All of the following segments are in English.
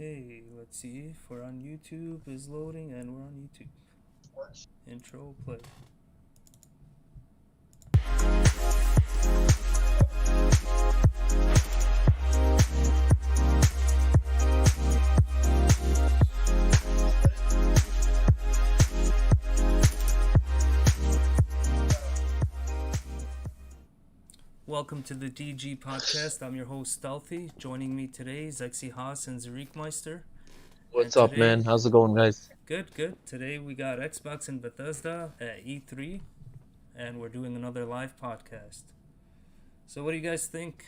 Okay, let's see if we're on YouTube. Is loading, and we're on YouTube. Intro play. Welcome to the DG podcast. I'm your host Stealthy. Joining me today is Exy Haas and Zarik Meister. What's up, man? How's it going, guys? Good. Today we got Xbox and Bethesda at E3, and we're doing another live podcast. So what do you guys think?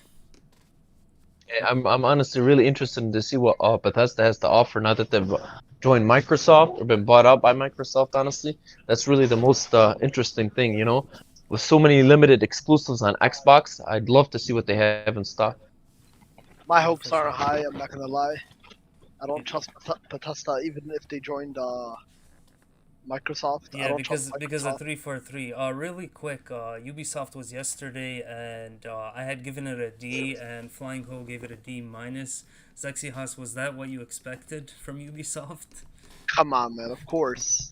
I'm honestly really interested to see what Bethesda has to offer now that they've joined Microsoft or been bought out by Microsoft. Honestly, that's really the most interesting thing, you know. With so many limited exclusives on Xbox, I'd love to see what they have in stock. My hopes are high, I'm not gonna lie. I don't trust Bethesda even if they joined Microsoft. I Yeah, don't because trust because of Microsoft. 343. Really quick, Ubisoft was yesterday, and I had given it a D, and Flying Ho gave it a D minus. Sexy Haas, was that what you expected from Ubisoft? Come on, man. Of course.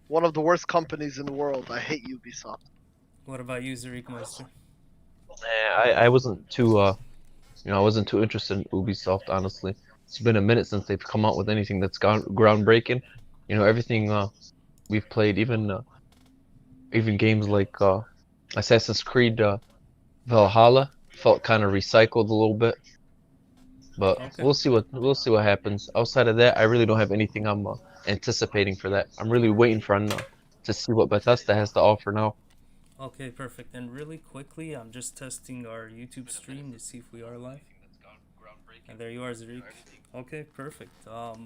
One of the worst companies in the world. I hate Ubisoft. What about you, Zarik Meister? I wasn't too I wasn't too interested in Ubisoft, honestly. It's been a minute since they've come out with anything that's groundbreaking. You know, everything we've played, even games like Assassin's Creed Valhalla felt kind of recycled a little bit. But Okay. we'll see what happens. Outside of that, I really don't have anything I'm anticipating for that. I'm really waiting for to see what Bethesda has to offer now. Okay, perfect. And really quickly, I'm just testing our YouTube stream to see if we are live. And there you are, Zarik. Okay, perfect. We got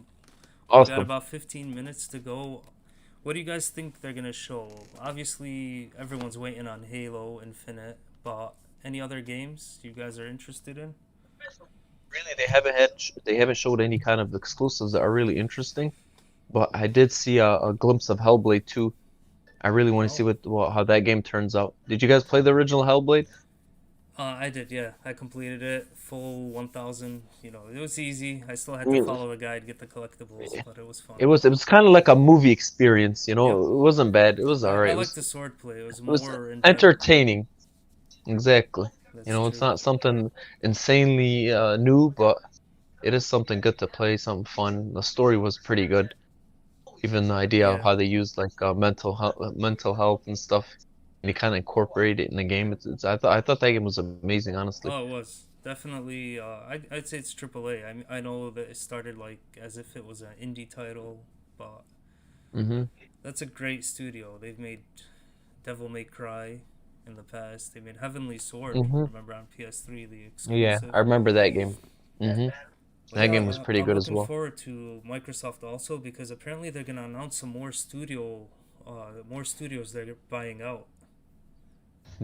Awesome. about 15 minutes to go. What do you guys think they're gonna show? Obviously, everyone's waiting on Halo Infinite, but any other games you guys are interested in? Really, they haven't showed any kind of exclusives that are really interesting. But I did see a glimpse of Hellblade 2. I really want to see how that game turns out. Did you guys play the original Hellblade? I did, yeah. I completed it full 1,000. You know, it was easy. I still had I to mean, follow the guide, get the collectibles, but it was fun. it was kind of like a movie experience, you know. Yep. It wasn't bad. It was I alright. like the sword play. It was It was more in depth. entertaining. Exactly. You That's know, it's true. not something insanely new, but it is something good to play, something fun. The story was pretty good. Even the idea of Yeah. how they used like mental health and stuff, and you kind of incorporate it in the game. I thought that game was amazing, honestly. Oh, it was definitely. I'd say it's AAA. I know that it started like as if it was an indie title, but hmm that's a great studio. They've made Devil May Cry in the past. They made Heavenly Sword. hmm Remember on PS3, the Yeah, exclusive. I remember that game. hmm But That yeah, game was pretty I'm good as looking well. forward to Microsoft also because apparently they're gonna announce some more studios they're buying out.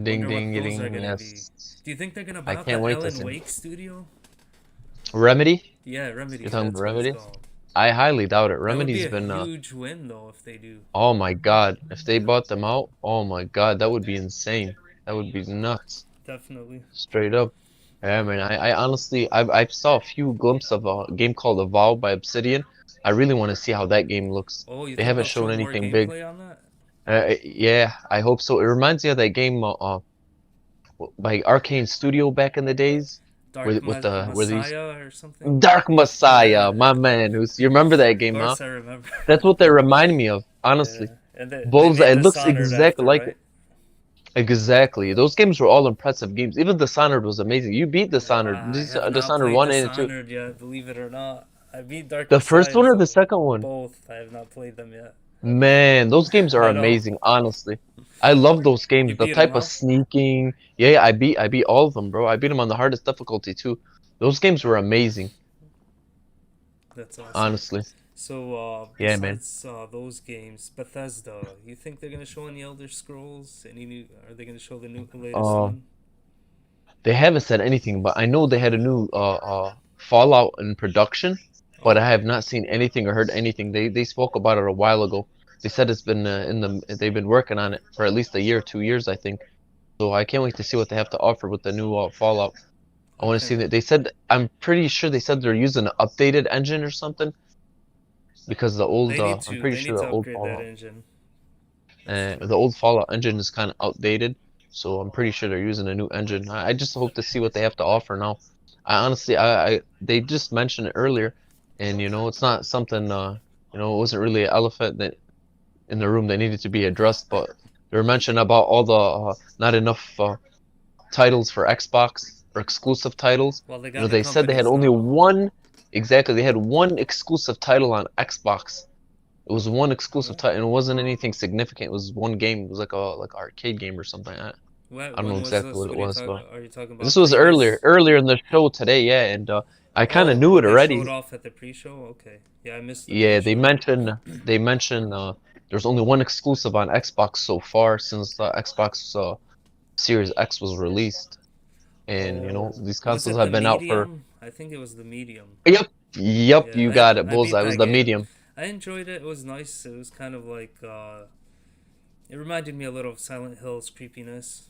Ding Wonder what ding those are ding. gonna be. Yes, Do you think they're gonna I buy out can't that wait to Alan see. Wake studio? Remedy? Yeah, Remedy. You're talking about That's what it's Remedy? called. I highly doubt it. That would be Remedy's a been huge win though if they do. oh my God, if they bought them out, oh my God, that would be insane. That would be nuts. Definitely. Straight up. Yeah, man. I honestly, I saw a few glimpses of a game called Evolve by Obsidian. I really want to see how that game looks. Oh, you They think haven't they'll shown show more anything big. gameplay on that? Yeah, I hope so. It reminds me of that game by Arcane Studio back in the days, Dark where these Messiah or something? Dark Messiah, Yeah, my man. You remember that of game, huh? course I remember. That's what they remind me of, honestly. Yeah, and they Bullseye. made It looks Dishonored exactly after, like right? exactly. Those games were all impressive games. Even Dishonored was amazing. You beat Dishonored. I have not Dishonored played 1 and 2. Dishonored yet, believe it or not. I beat Dark The first Messiah, one or the so second one? both. I have not played them yet. Man, those games are I know. amazing, honestly. I love those You games. The beat them, type of huh? sneaking. Yeah, I beat all of them, bro. I beat them on the hardest difficulty too. Those games were amazing, That's awesome. honestly. So, Yeah, man. besides those games, Bethesda, you think they're gonna show any Elder Scrolls? Any new? Are they gonna show the latest Uh, one? they haven't said anything, but I know they had a new Fallout in production, but I Okay. have not seen anything or heard anything. They spoke about it a while ago. They said it's been they've been working on it for at least a year, 2 years, I think. So I can't wait to see what they have to offer with the new Fallout. I want to see Okay. that. They said, I'm pretty sure they said they're using an updated engine or something because the old, They need I'm to. pretty They need sure to the old upgrade that Fallout, engine. the old Fallout engine is kind of outdated. So I'm pretty sure they're using a new engine. I just hope to see what they have to offer now. I honestly, they just mentioned it earlier, and it's not something, it wasn't really an elephant that in the room that needed to be addressed, but they were mentioning about all the not enough titles for Xbox or exclusive titles. Well, they got the They said they had companies only now. one, exactly, they had one exclusive title on Xbox. It was one exclusive What? title, and it wasn't anything significant. It was one game. It was like an arcade game or something. I don't know When was exactly this? what it What are you was, talking? but Are you talking this about was earlier, previous? earlier in the show today, yeah, and I kind of Oh, knew what it they showed already. off at the pre-show? Okay. Yeah, I missed the Yeah, pre-show. they mentioned there's only one exclusive on Xbox so far since the Xbox Series X was released, and Oh, these was consoles it the have been out for. medium? I think it was the medium. Yep, Yeah, you got it, I beat bullseye. It was that the game. medium. I enjoyed it. It was nice. It was kind of like it reminded me a little of Silent Hill's creepiness.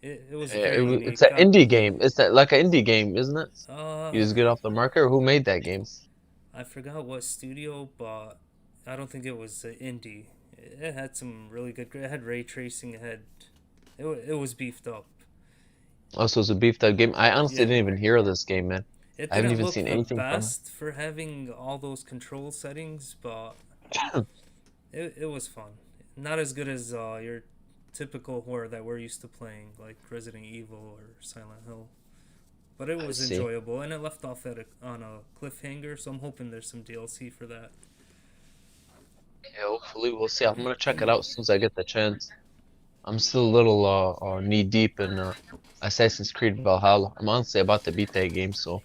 It was very It's unique. an indie game. It's that like an indie game, isn't it? Uh, You just get off the market. Who made that game? I forgot what studio, but I don't think it was indie. It had some really good. It had ray tracing. It was beefed up. Also, it's a beefed up game. I honestly Yeah, didn't even hear of this game, man. it I haven't didn't even look seen the anything from best for having all those control settings, but it. it was fun. Not as good as your typical horror that we're used to playing, like Resident Evil or Silent Hill. But it I was see. enjoyable, and it left off on a cliffhanger. So I'm hoping there's some DLC for that. Yeah, hopefully we'll see. I'm gonna check it out as soon as I get the chance. I'm still a little knee deep in Assassin's Creed Valhalla. I'm honestly about to beat that game, so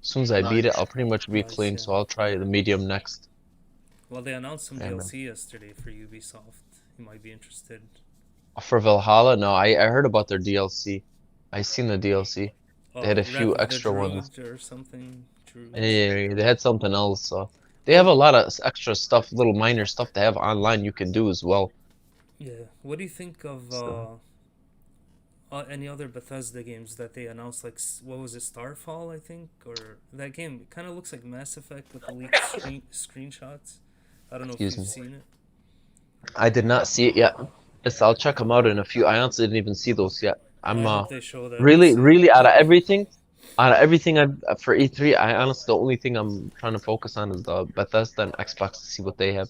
as soon as I beat it, Nice. I'll pretty much be Nice, clean. yeah. So I'll try the medium next. Well, they announced some Yeah, man. DLC yesterday for Ubisoft. You might be interested. For Valhalla, no, I heard about their DLC. I seen the DLC. They had a Wrath few of the extra ones. Druid or something. Druids. Yeah, they had something else. They have What? a lot of extra stuff, little minor stuff they have online you can do as well. Yeah. What do you think of So any other Bethesda games that they announced? Like, what was it, Starfall? I think, or that game kind of looks like Mass Effect with the leaked screenshots. I don't know if excuse you've me. seen it. I did not see it yet. Yes, I'll check them out in a few. I honestly didn't even see those yet. I'm I hope they show that. We'll really, see. really out of everything I've for E3, I honestly the only thing I'm trying to focus on is the Bethesda and Xbox to see what they have.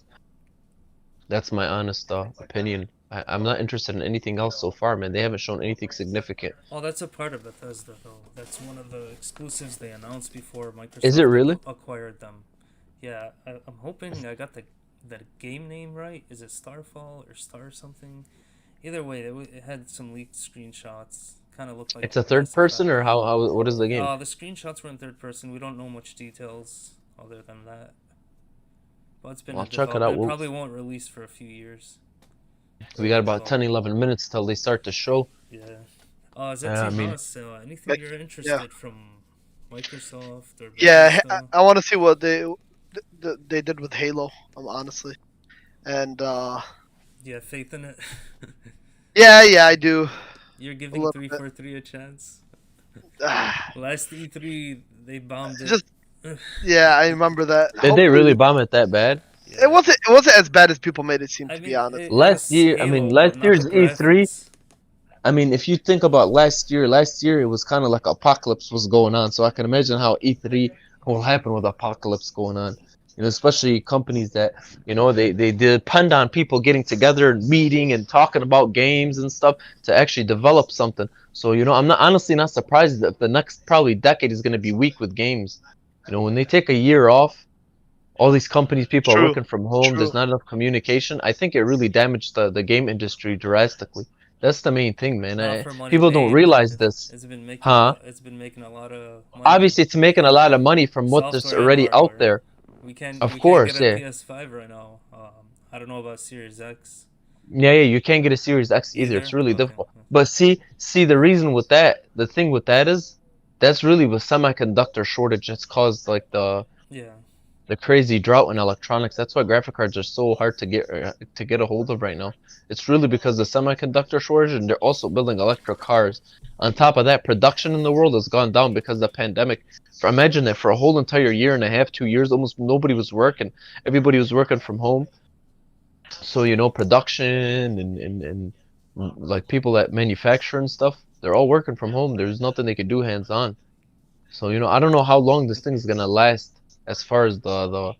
That's my honest opinion. I'm not interested in anything else so far, man. They haven't shown anything significant. Oh, that's a part of Bethesda, though. That's one of the exclusives they announced before Is it Microsoft really? acquired them. Yeah, I'm hoping I got the game name right. Is it Starfall or Star something? Either way, it had some leaked screenshots. Kind of looked like It's a third Mass person, Effect. or how? What is the game? The screenshots were in third person. We don't know much details other than that. But it's been Well, in I'll check it out. development. It probably won't release for a few years. We got about 10, 11 minutes till they start the show. Yeah. I Zexy mean, Haas, anything you're Yeah. interested from Microsoft or Yeah, Bethesda? I want to see what they did with Halo. Honestly, and Do you have faith in it? yeah, I do You're a giving little bit. 343 a chance? Ah, Last E3, they bombed it. just yeah, I remember that. did they really bomb it that bad? Yeah. It wasn't as bad as people made it seem. I To mean, be honest, it was Halo, Last but not the year's E3. graphics. I mean, if you think about last year it was kind of like apocalypse was going on. So I can imagine how E3 will happen with apocalypse going on. Especially companies that, they depend on people getting together and meeting and talking about games and stuff to actually develop something. So, I'm honestly not surprised that the next probably decade is going to be weak with games. When they take a year off, all these companies, people are true, working from home, true. there's not enough communication. I think it really damaged the game industry drastically. That's the main thing, man. Not for money People don't made. realize this. It's been making Huh? it's been making a lot of money. Obviously, it's making a lot of money from what there's Software and already out hardware. there. Of We can't course, get a yeah. PS5 right now. I don't know about Series X Yeah, you can't get a Series X either. It's either. really Okay. difficult. But see, the thing with that is, that's really with semiconductor shortage that's caused like Yeah. the crazy drought in electronics. That's why graphic cards are so hard to get a hold of right now. It's really because of the semiconductor shortage, and they're also building electric cars. On top of that, production in the world has gone down because of the pandemic. Imagine that for a whole entire year and a half, 2 years, almost nobody was working. Everybody was working from home. So, production and like people that manufacture and stuff, they're all working from home. There's nothing they could do hands on. So, I don't know how long this thing's gonna last as far as the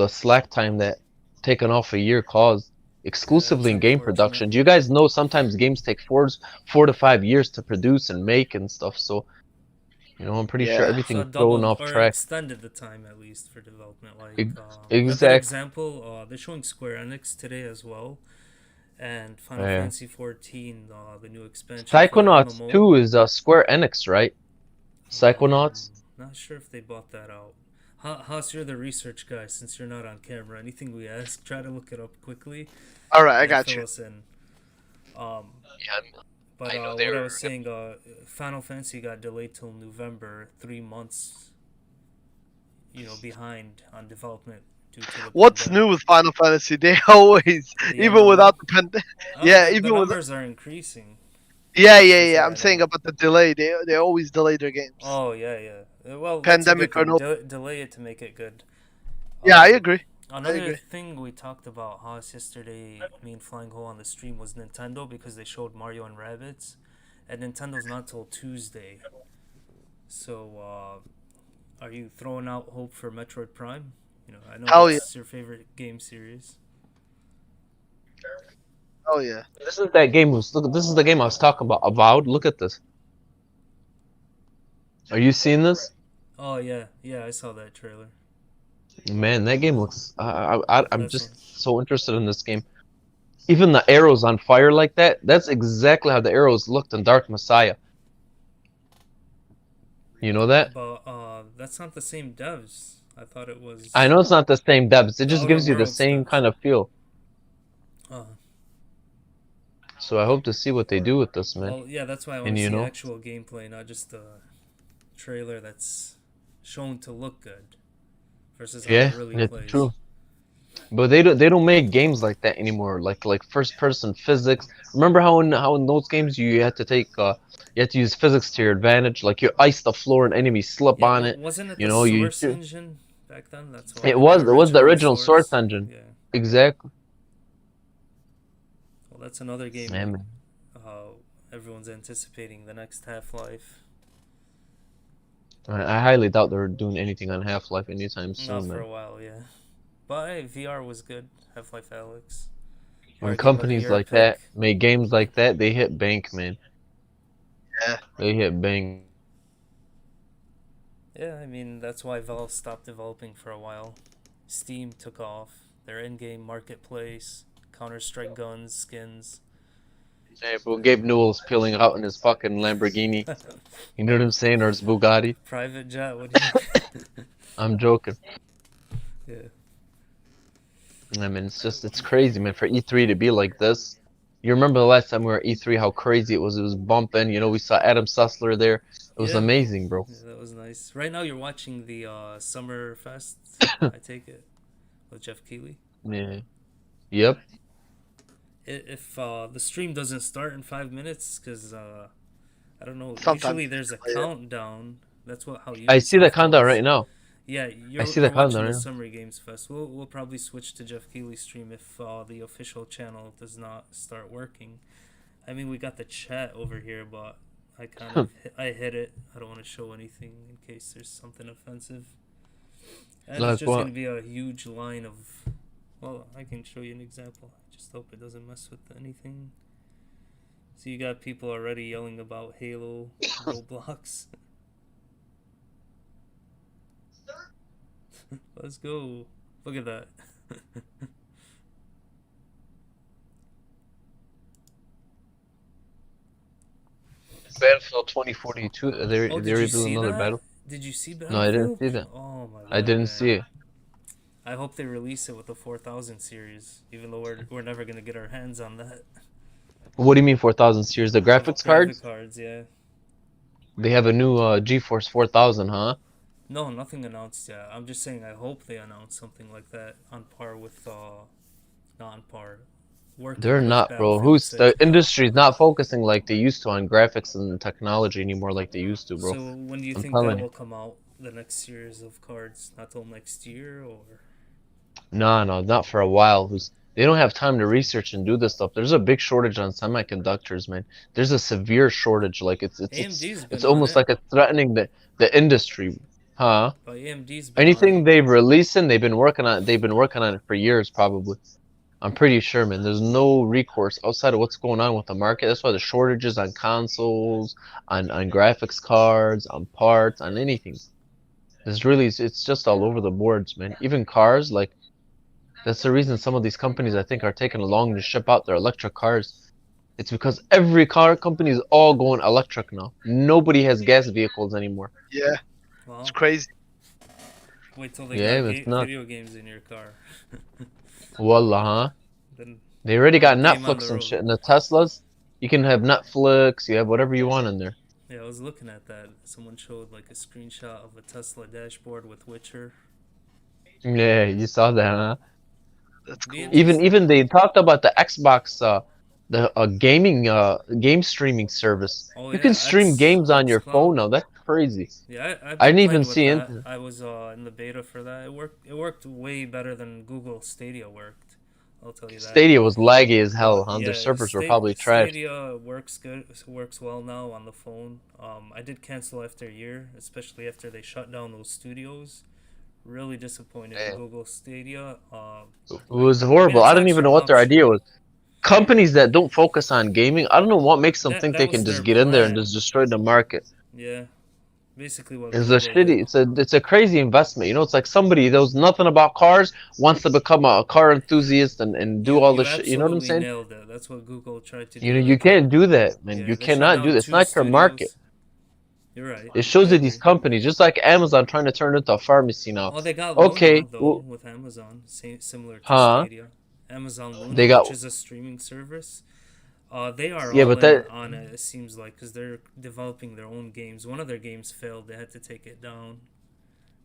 slack time that taking off a year caused That's exclusively in game unfortunate. production. Do you guys know sometimes games take 4 to 5 years to produce and make and stuff? So, I'm pretty sure Yeah. So everything's thrown doubled off or track. extended the time at least for development. Like Ex- a good exact. example, they're showing Square Enix today as well, and Final Yeah. Fantasy 14, the new expansion for the Psychonauts MMO. 2 is Square Enix, right? Psychonauts. Not sure if they bought that out. Haas, you're the research guy since you're not on camera. Anything we ask, try to look it up quickly. All right, I and got fill you. us in. Yeah, But I know what they I were was saying, Final Fantasy got delayed till November, 3 months, behind on development due to the What's pandemic. new with Final Fantasy? They always, The even MMO? without the pandemic. Yeah, the even with numbers are increasing. yeah. That's what I'm I saying know. about the delay. They always delay their games. Oh yeah. Well, Pandemic that's a or good no. thing. Delay it to make it good. Yeah, I agree. Another agree. thing we talked about, Haas, yesterday, me and Flying Hole on the stream, was Nintendo because they showed Mario and Rabbids, and Nintendo's not till Tuesday. So, are you throwing out hope for Metroid Prime? I know Hell that's your favorite game series. Oh yeah. This is that game. Look, this is the game I was talking about. Avowed. Look at this. Are you seeing this? Oh yeah, I saw that trailer. Man, that game looks. I'm That's just so interested in this game. Even the arrows on fire like that. That's exactly how the arrows looked in Dark Messiah. You know that? But that's not the same devs. I thought it was. I know it's not the same depths. It The just Outer gives you the Worlds same devs. kind of feel. Uh, So I hope to see what they do with this, man. well, yeah, that's why I want And to you see know? actual gameplay, not just a trailer that's shown to look good, versus how Yeah, it really it's plays. true. But they don't make games like that anymore. Like first person physics. Remember how in those games you had to you had to use physics to your advantage. Like you ice the floor and enemies slip Yeah, on it. wasn't it You the know you. Source engine back then? That's why It was the original Source Source. engine. Yeah. Exactly. Well, that's another game. Yeah, man. Everyone's anticipating the next Half-Life. I highly doubt they're doing anything on Half-Life anytime Not soon, for man. a while, yeah. But hey, VR was good. Half-Life Alyx. When Our Game of the companies Year like that pick. make games like that, they hit bank, man. Yeah. They hit bank. Yeah, I mean, that's why Valve stopped developing for a while. Steam took off. Their in-game marketplace, Counter-Strike guns, skins. Hey, bro, Gabe Newell's peeling out in his fucking Lamborghini. You know what I'm saying? Or his Bugatti. Private jet, what do you... I'm joking. Yeah. I mean, it's crazy, man, for E3 to be like this. You remember the last time we were at E3, how crazy it was? It was bumping. We saw Adam Sussler there. It was Yeah. amazing, bro. Yeah, that was nice. Right now you're watching the Summer Fest, I take it, with Jeff Keighley. Yeah. Yep. If the stream doesn't start in 5 minutes, because I don't know, Sometimes usually there's a yeah. countdown. That's how I see the Ubisoft countdown does. right now. Yeah, see the we're watching countdown the right now. Summer Games Fest. We'll probably switch to Jeff Keighley's stream if the official channel does not start working. I mean, we got the chat over here, but I kind of I hit it. I don't want to show anything in case there's something offensive. And Like it's just what? gonna be a huge line of. Well, I can show you an example. I just hope it doesn't mess with anything. So you got people already yelling about Halo, Roblox. Let's go. Look at that. Battlefield 2042. They're Oh, did they're you doing see another that? battle. Did you see No, Battlefield? I didn't see that. Oh my god. I didn't man. see it. I hope they release it with the 4000 series, even though we're never gonna get our hands on that. What do you mean 4000 series? The graphics cards? Graphic cards, yeah. They have a new GeForce 4000, huh? No, nothing announced yet. I'm just saying I hope they announce something like that on par with not on par, working They're with not, bro. Battlefield The 6. industry's not focusing like they used to on graphics and technology anymore like they used to, bro. So when do you I'm think that telling you. will come out? The next series of cards, not till next year, or No, no, not for a while. They don't have time to research and do this stuff. There's a big shortage on semiconductors, man. There's a severe shortage. Like AMD's it's been on almost it. like it's threatening the industry, huh? But AMD's been on Anything it. they've releasing, they've been working on it for years, probably. I'm pretty sure, man. There's no recourse outside of what's going on with the market. That's why the shortages on consoles, on graphics cards, on parts, on anything. It's just all over the boards, man. Even cars, like that's the reason some of these companies I think are taking long to ship out their electric cars. It's because every car company is all going electric now. Nobody has gas vehicles anymore. Yeah, it's Well, crazy. wait till they Yeah, got it's not. video games in your car. Wallah, huh? Then They already got game on the Netflix and road. shit. In the Teslas, you can have Netflix, you have whatever you want in there. Yeah, I was looking at that. Someone showed like a screenshot of a Tesla dashboard with Witcher. Yeah, you saw that, huh? That's Be cool. interesting. Even they talked about the Xbox, the gaming, game streaming service. Oh You can yeah, stream games on your Cloud. phone now. That's crazy. Yeah, I've I been didn't even playing with see that. into I was in the beta for that. It worked way better than Google Stadia worked. I'll tell you that. Stadia was laggy as hell, But huh? Their yeah, servers were probably trashed. Stadia works good. Works well now on the phone. I did cancel after a year, especially after they shut down those studios. Really disappointed in Man, Google Stadia. it was I mean, horrible. it's I an don't even extra know what their idea option. was. Companies that don't focus on gaming, I don't know what makes them think That they was can their just get in there and plan. just destroy the market. Yeah, basically what It's a Google did. shitty, it's a crazy investment. You know, it's like somebody that knows nothing about cars wants to become a car enthusiast and do all You this shit. You know what I'm absolutely saying? nailed it. That's what Google tried to You know, do. They you put can't do that, man. Yeah, You they shut cannot do down that. It's two not your market. studios. You're right. It I shows you these agree. companies, just like Amazon trying to turn it into a pharmacy now. Oh, they got Luna Okay, though with Amazon, similar to huh? Stadia. Amazon They Luna, got, which is a streaming service. They are yeah, all but in that, on it. It seems like because they're developing their own games. One of their games failed. They had to take it down.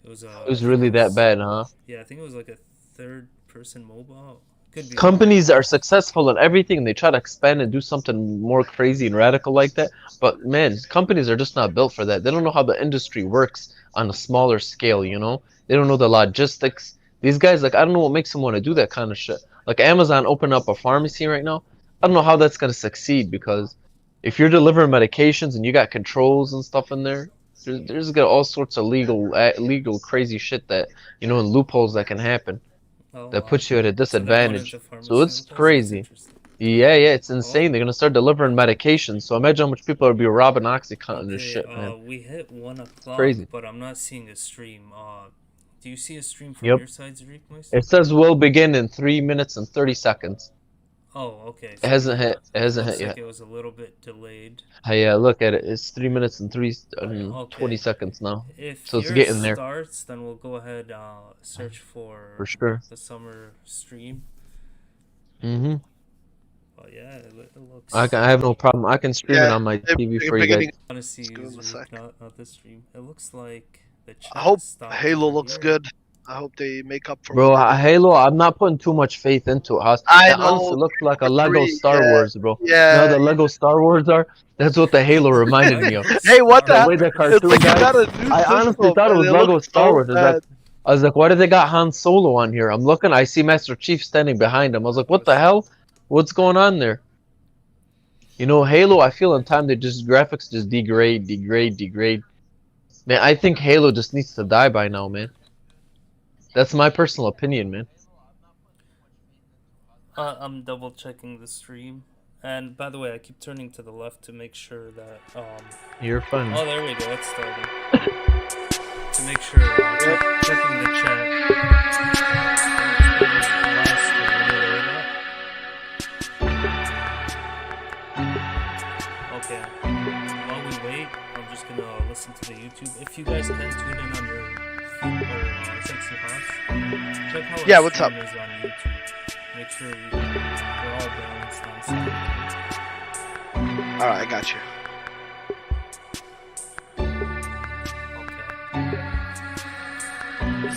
It was it I was think it really that was bad, huh? yeah, I think it was like a third person mobile. Could be wrong. Companies are successful in everything. They try to expand and do something more crazy and radical like that. But man, companies are just not built for that. They don't know how the industry works on a smaller scale, you know? They don't know the logistics. These guys, like, I don't know what makes them want to do that kind of shit. Like Amazon opened up a pharmacy right now. I don't know how that's going to succeed because if you're delivering medications and you got controls and stuff in there, there's got all sorts of legal crazy shit that, you know, and loopholes that can happen Oh that wow. puts you at a So they're going into disadvantage. So it's pharmaceuticals. That's crazy. interesting. Yeah, it's Oh, insane. They're gonna start delivering medications. So imagine how much people are be robbing OxyContin and this okay. shit, man. We hit It's 1 o'clock, crazy. but I'm not seeing a stream. Do you see a stream from Yep. your side, Zariq? It says will begin in 3 minutes and 30 seconds. Oh, okay. It So hasn't hit. It it hasn't hit looks like yet. it was a little bit delayed. Hey, look at it. It's 3 minutes and 20 Okay. seconds now. If So it's yours getting there starts, then we'll go ahead search for for sure. the summer stream. Mhm. But yeah, it I have no problem. I can stream it Yeah, on my they're TV for you guys. beginning. want to see Let's give him a Zariq, sec. not this stream. It looks like the I chat hope stopped Halo over looks here. good. I hope they make up for Bro, what they did. Halo, I'm not putting too much faith into it, Haas. I That honestly know looks like a for Lego 3. Star Yeah, Wars, bro. You know how yeah. the Lego Star Wars are? That's what the Halo reminded me of. Lego Hey, what Star the The hell? way the Wars. It's cartoon like you guy. got a new I honestly system thought it and was it Lego looks Star so Wars. bad. I was like, why did they got Han Solo on here? I'm looking, I see Master Chief standing behind him. I was like, what the hell? What's going on there? You know, Halo, I feel in time they just graphics just degrade. Man, I think Halo just needs to die by now, man. That's my personal opinion, man. I'm double checking the stream. And by the way, I keep turning to the left to make sure that You're fun. oh, there we go. It's starting. To make sure checking the chat. Last okay. While we wait, I'm just gonna listen to the YouTube. If you guys can tune in on your sexy house, check how Yeah, our what's up? stream is on YouTube. Make sure we're all balanced on sound. Alright, I got you. Okay.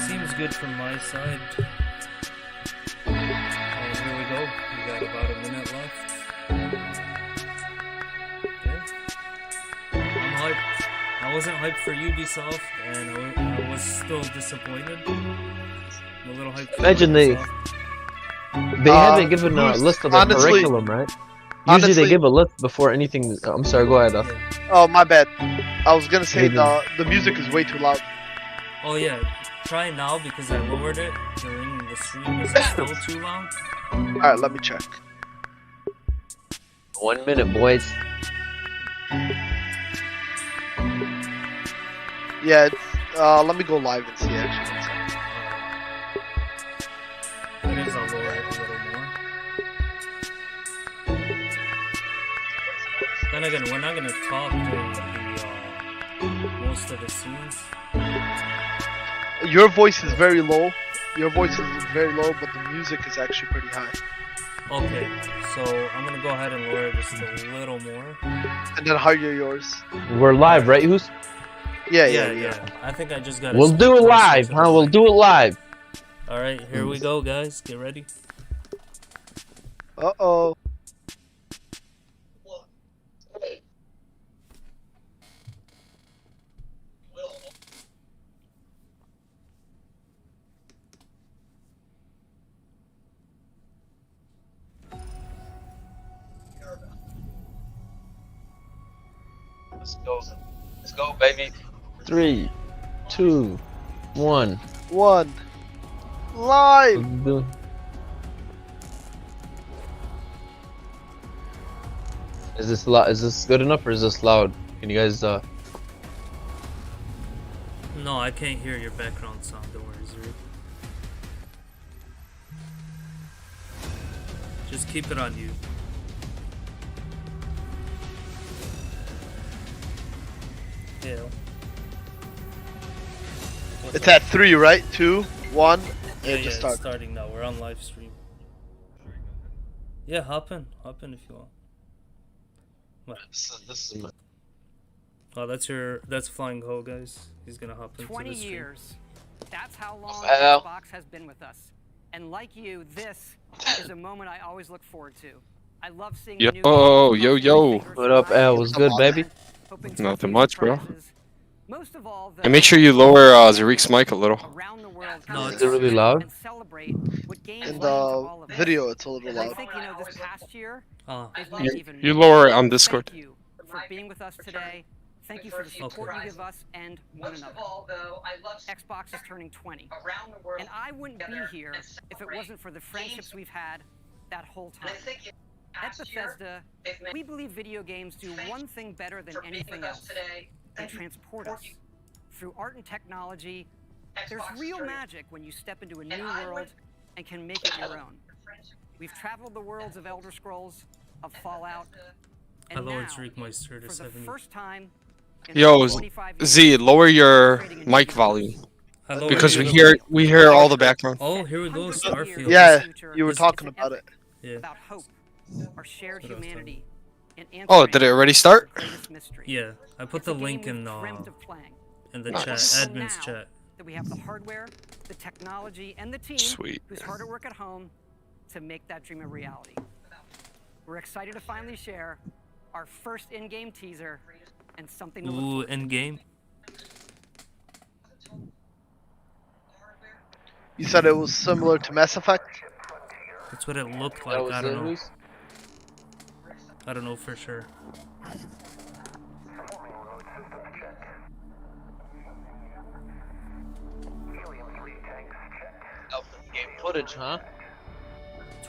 seems good from my side. And here we go. We got about a minute left. Okay. I'm hyped. I wasn't hyped for Ubisoft, and I was still disappointed. I'm a little hyped for Imagine Ubisoft. they haven't given a list of their honestly- curriculum, right? Usually honestly- they give a list before anything. I'm sorry, go ahead. Yeah. Oh, my bad. I was gonna say Maybe- the music is way too loud. Oh yeah, try now because I lowered it during the stream. Is it still too loud? Alright, let me check. 1 minute, boys. Yeah, it's, let me go live and see actually. One second. It is, I'll lower it a little more. Then again, we're not gonna talk during the most of the scenes. Your voice is very low. Your voice is very low, but the music is actually pretty high. Okay, so I'm gonna go ahead and lower it just a little more. And then higher yours. We're live, right? Who's? Yeah. I think I just got. We'll do it live, huh? We'll do it live. All right, here we go, guys. Get ready. Uh-oh. Let's go. Let's go, baby. 3, 2, 1. One. Live! Is this loud? Is this good enough, or is this loud? Can you guys? No, I can't hear your background sound. Don't worry, Zuri. Just keep it on you. Yeah. It's at 3, right? 2, 1, Yeah, and just it's start. starting now. We're on live stream. Yeah, hop in if you want. This is Oh, that's Flying Ho, guys. He's gonna hop into 20 the stream. years. That's how long Well. Xbox has been with us. And like you, this is a moment I always look forward to. I love seeing Yo, new yo. What up, Al? What's good, baby? Nothing much, bro. Most of all, And make sure you lower Zarik's mic a little. around the world No, Is it really loud? and celebrate what games In mean to all the of us. video, it's a little And I loud. think, this past year Ah, is made even You more. lower it on Discord. Thank you for being with us today. Thank you for the support you give us and one another. Xbox is turning 20. And I wouldn't be here if it wasn't for the friendships we've had that whole time. At Bethesda, we believe video games do one thing better than anything else. They transport us. Through art and technology, there's real magic when you step into a new world and can make it your own. We've traveled the worlds of Elder Scrolls, of Fallout, and hello, now, it's Reekmeister to for the 70. first time in Yo, 25 years, Z, lower your mic volume Hello, because are we you- hear all the background. Oh, here we go, hundreds of years Starfield. in the Yeah, future, you were it's talking an about it. epic Yeah. about hope, our shared What else, humanity, and Oh, answering did it already start? the greatest mystery. Yeah, I put It's the a game link we've in dreamt of playing. the Nice. chat, And admin's now chat. that we have the hardware, the technology, and the team Sweet. who's hard at work at home to make that dream a reality. We're excited to finally share our first in-game teaser and something to look Ooh, forward to. end game. You said it was similar to Mass Effect? That's what it looked That like. was I it, don't know. Luis? I don't know for sure. Game footage, huh?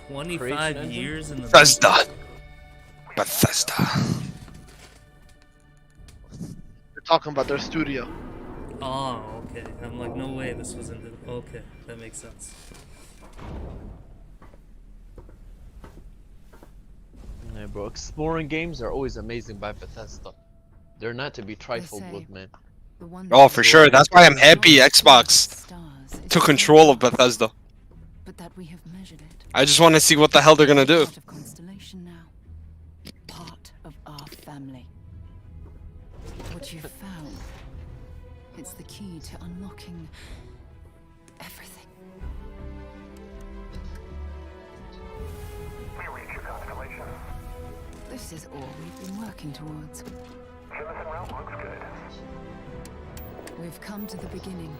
25 engine? years in the Bethesda. Bethesda. They're talking about their studio. Oh, okay. I'm like, no way, this wasn't. Okay, that makes sense. Yeah, bro. Exploring games are always amazing by Bethesda. They're not to be trifled say with, man. Oh, for sure. That's why I'm happy Xbox took control of Bethesda. But that we have measured it. I just want to see what the hell they're gonna do. Part of Constellation now. Part of our family. What you've found. It's the key to unlocking This is all we've been working towards. We've come to the beginning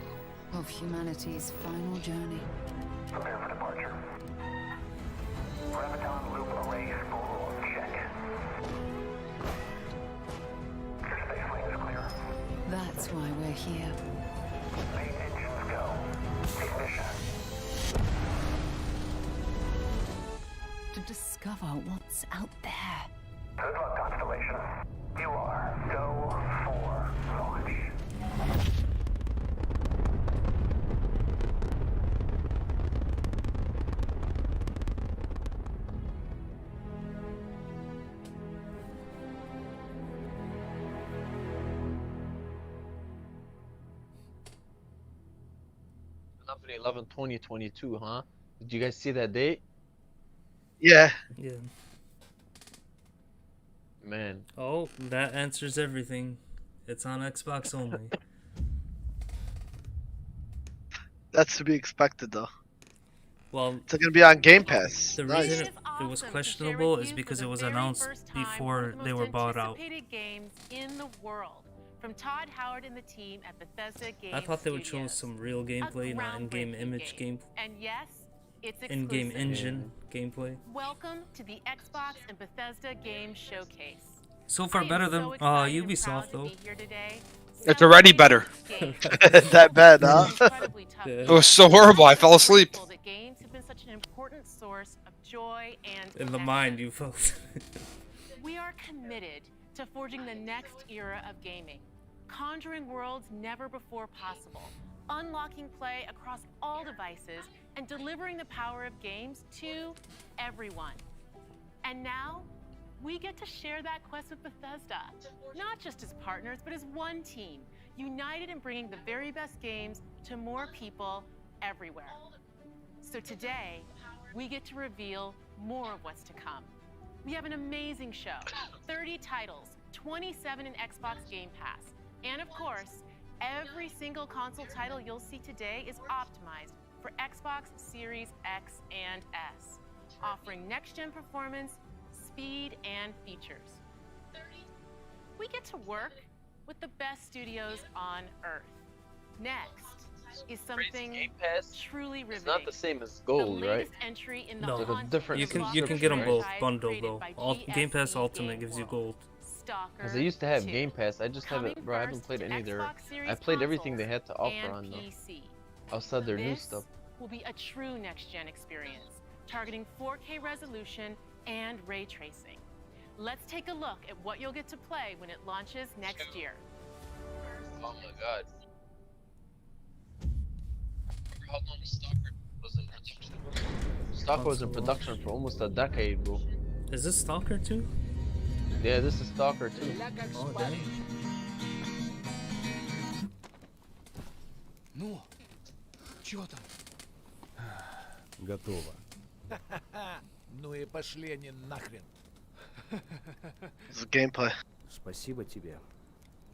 of humanity's final journey. Prepare for departure. Graviton loop array spool check. Your space lane is clear. That's why we're here. Main engines go. Ignition. To discover what's out there. Good luck, Constellation. You are go for launch. November 11, 2022, huh? Did you guys see that date? Yeah. Yeah. Man, Oh, that answers everything. It's on Xbox only. That's to be expected, though. Well, It's gonna be on Game Pass. the Nice. reason it was questionable is because it was announced before they were bought out. Games in the world, from Todd Howard and the team at Bethesda Games I thought they would show Studios. some real gameplay, not in-game groundbreaking image game. game, And yes, it's in-game exclusive. engine gameplay. Welcome to the Xbox and Bethesda Game Showcase. So far I am better than so excited and Ubisoft proud to though. be here today, It's already better. celebrating games. That bad, huh? Incredibly tough Yeah. It was so horrible, I fell asleep. that games have been such an important source of joy and In the connection. mind, you felt. We are committed to forging the next era of gaming, conjuring worlds never before possible, unlocking play across all devices, and delivering the power of games to everyone. And now, we get to share that quest with Bethesda, not just as partners, but as one team, united in bringing the very best games to more people everywhere. So today, we get to reveal more of what's to come. We have an amazing show, 30 titles, 27 in Xbox Game Pass. And of course, every single console title you'll see today is optimized for Xbox Series X and S, offering next-gen performance, speed, and features. We get to work with the best studios on Earth. Next is something Game Pass, truly riveting. it's not the same as The Gold, right? latest entry in the No. It's like a haunting different You can subscription, get them right? both franchise bundled created though. by All Game Pass GSC Ultimate Game gives you World. gold. Stalker Because they used to have 2. Game Pass. I just Coming haven't, bro. I haven't first played to any of their. Xbox Series I played everything they consoles had to offer and on them PC. outside their new This stuff. will be a true next-gen experience, targeting 4K resolution and ray tracing. Let's take a look at what you'll get to play when it launches next year. Oh my god. How long Stalker was in production? Stalker was in production for almost a decade, bro. Is this Stalker 2? Yeah, this is Stalker too. Oh damn. Ну, чё там? Готово. Ну и пошли они нахрен. It's gameplay. Спасибо тебе.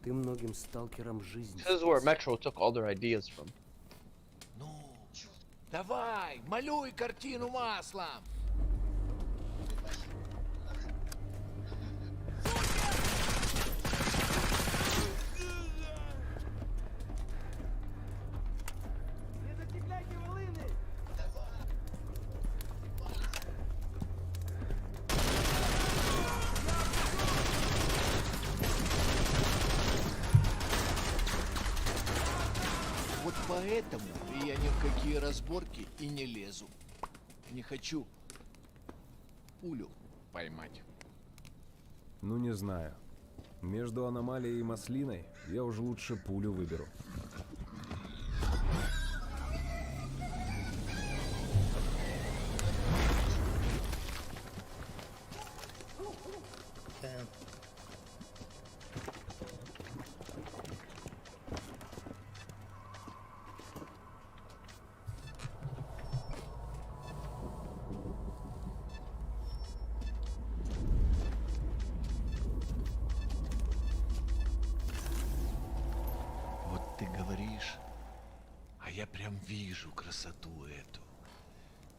Ты многим сталкерам жизнь. This is where Metro took all their ideas from. Ну, давай, малюй картину маслом. Вот поэтому я ни в какие разборки и не лезу. Не хочу пулю поймать. Ну не знаю. Между аномалией и маслиной я уже лучше пулю выберу. Damn. Вот ты говоришь, а я прям вижу красоту эту.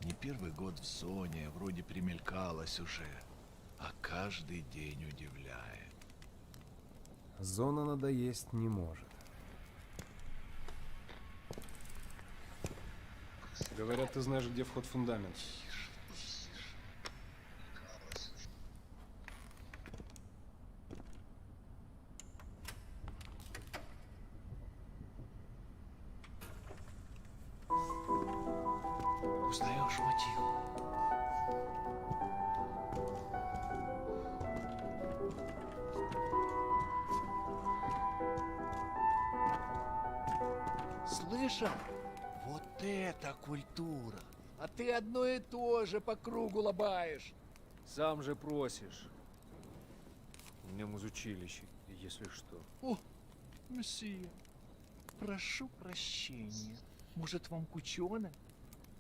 Не первый год в зоне, вроде примелькалась уже. а каждый день удивляет. Зона надоесть не может. Говорят, ты знаешь, где вход в фундамент. Узнаешь мотив? Слышал? Вот это культура! А ты одно и то же по кругу лобаешь. Сам же просишь. У меня музучилище, если что. О, месье, прошу прощения. Может, вам кучёна?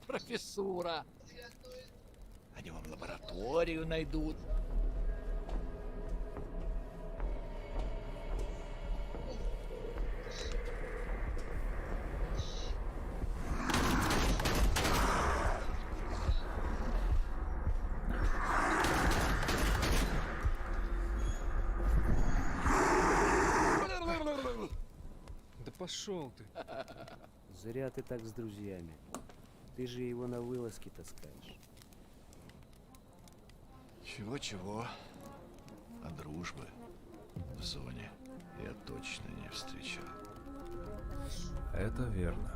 Профессура. Они вам лабораторию найдут. Да пошел ты. Зря ты так с друзьями. Ты же его на вылазки таскаешь. Чего-чего, а дружбы в зоне я точно не встречал. Это верно.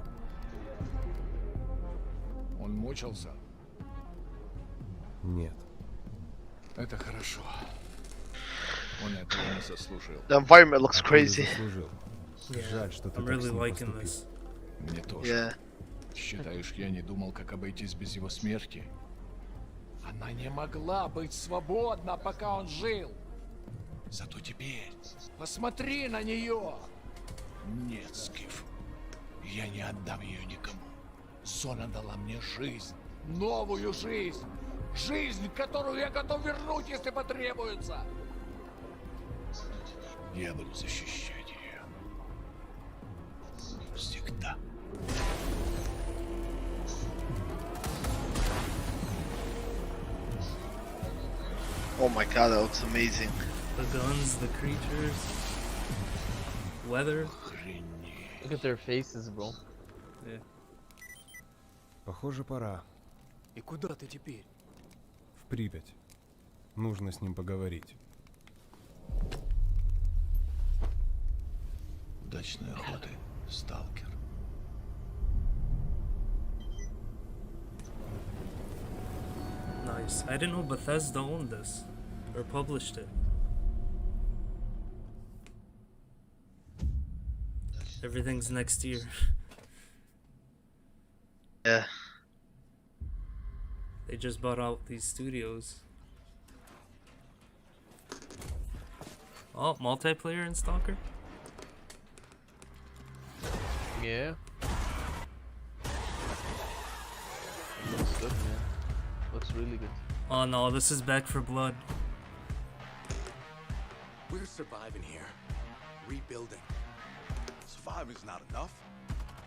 Он мучился? Нет. Это хорошо. Он этого не заслужил. The environment looks А ты crazy. заслужил. Жаль, что ты I'm так really с ним liking поступил. this. Мне тоже. Yeah. Считаешь, я не думал, как обойтись без его смерти? Она не могла быть свободна, пока он жил. Зато теперь посмотри на нее. Нет, Скиф, я не отдам ее никому. Зона дала мне жизнь, новую жизнь. Жизнь, которую я готов вернуть, если потребуется. Я буду защищать ее. Всегда. Oh my god, that looks amazing. The guns, the creatures, weather. Look at their faces, bro. Yeah. Похоже, пора. И куда ты теперь? В Припять. Нужно с ним поговорить. Удачной охоты, сталкер. Nice. I didn't know Bethesda owned this or published it. Everything's next year. Yeah. They just bought out these studios. Oh, multiplayer in Stalker? Yeah. Looks good, man. Looks really good. Oh no, this is Back for Blood. We're surviving here. Rebuilding. Surviving's not enough.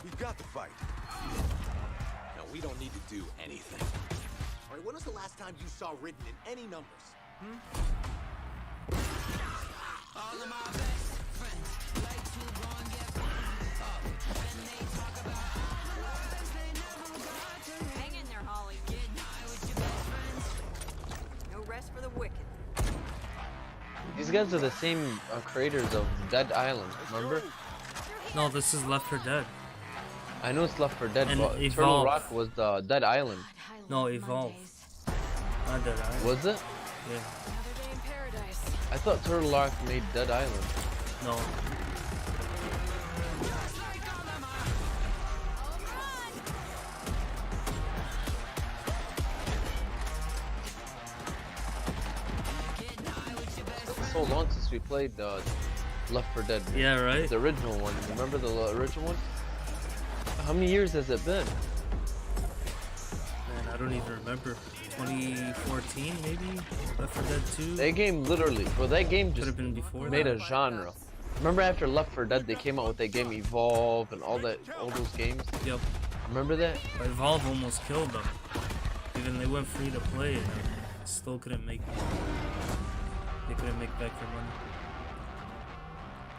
We've got to fight. No, we don't need to do anything. Alright, when was the last time you saw written in any numbers? All of my best friends like to go and get up. And they talk about things they never got to. Hang in there, Holly. Get high with your best friends. No rest for the wicked. These guys are the same creators of Dead Island, remember? No, this is Left 4 Dead. I know it's Left 4 Dead, And but Turtle Evolve. Rock was Dead Island. No, Evolve. Not Dead Island. Was it? Yeah. I thought Turtle Rock made Dead Island. No. It's so long since we played Left 4 Dead. Man. Yeah, right? The original one. Remember the original one? How many years has it been? Man, I don't even remember. 2014 maybe? Left 4 Dead 2? That game literally, bro, that game just Could've been before made that. a genre. Remember after Left 4 Dead they came out with that game Evolve and all those games? Yep. Remember that? But Evolve almost killed them. Even they went free to play and still couldn't make it. They couldn't make back their money.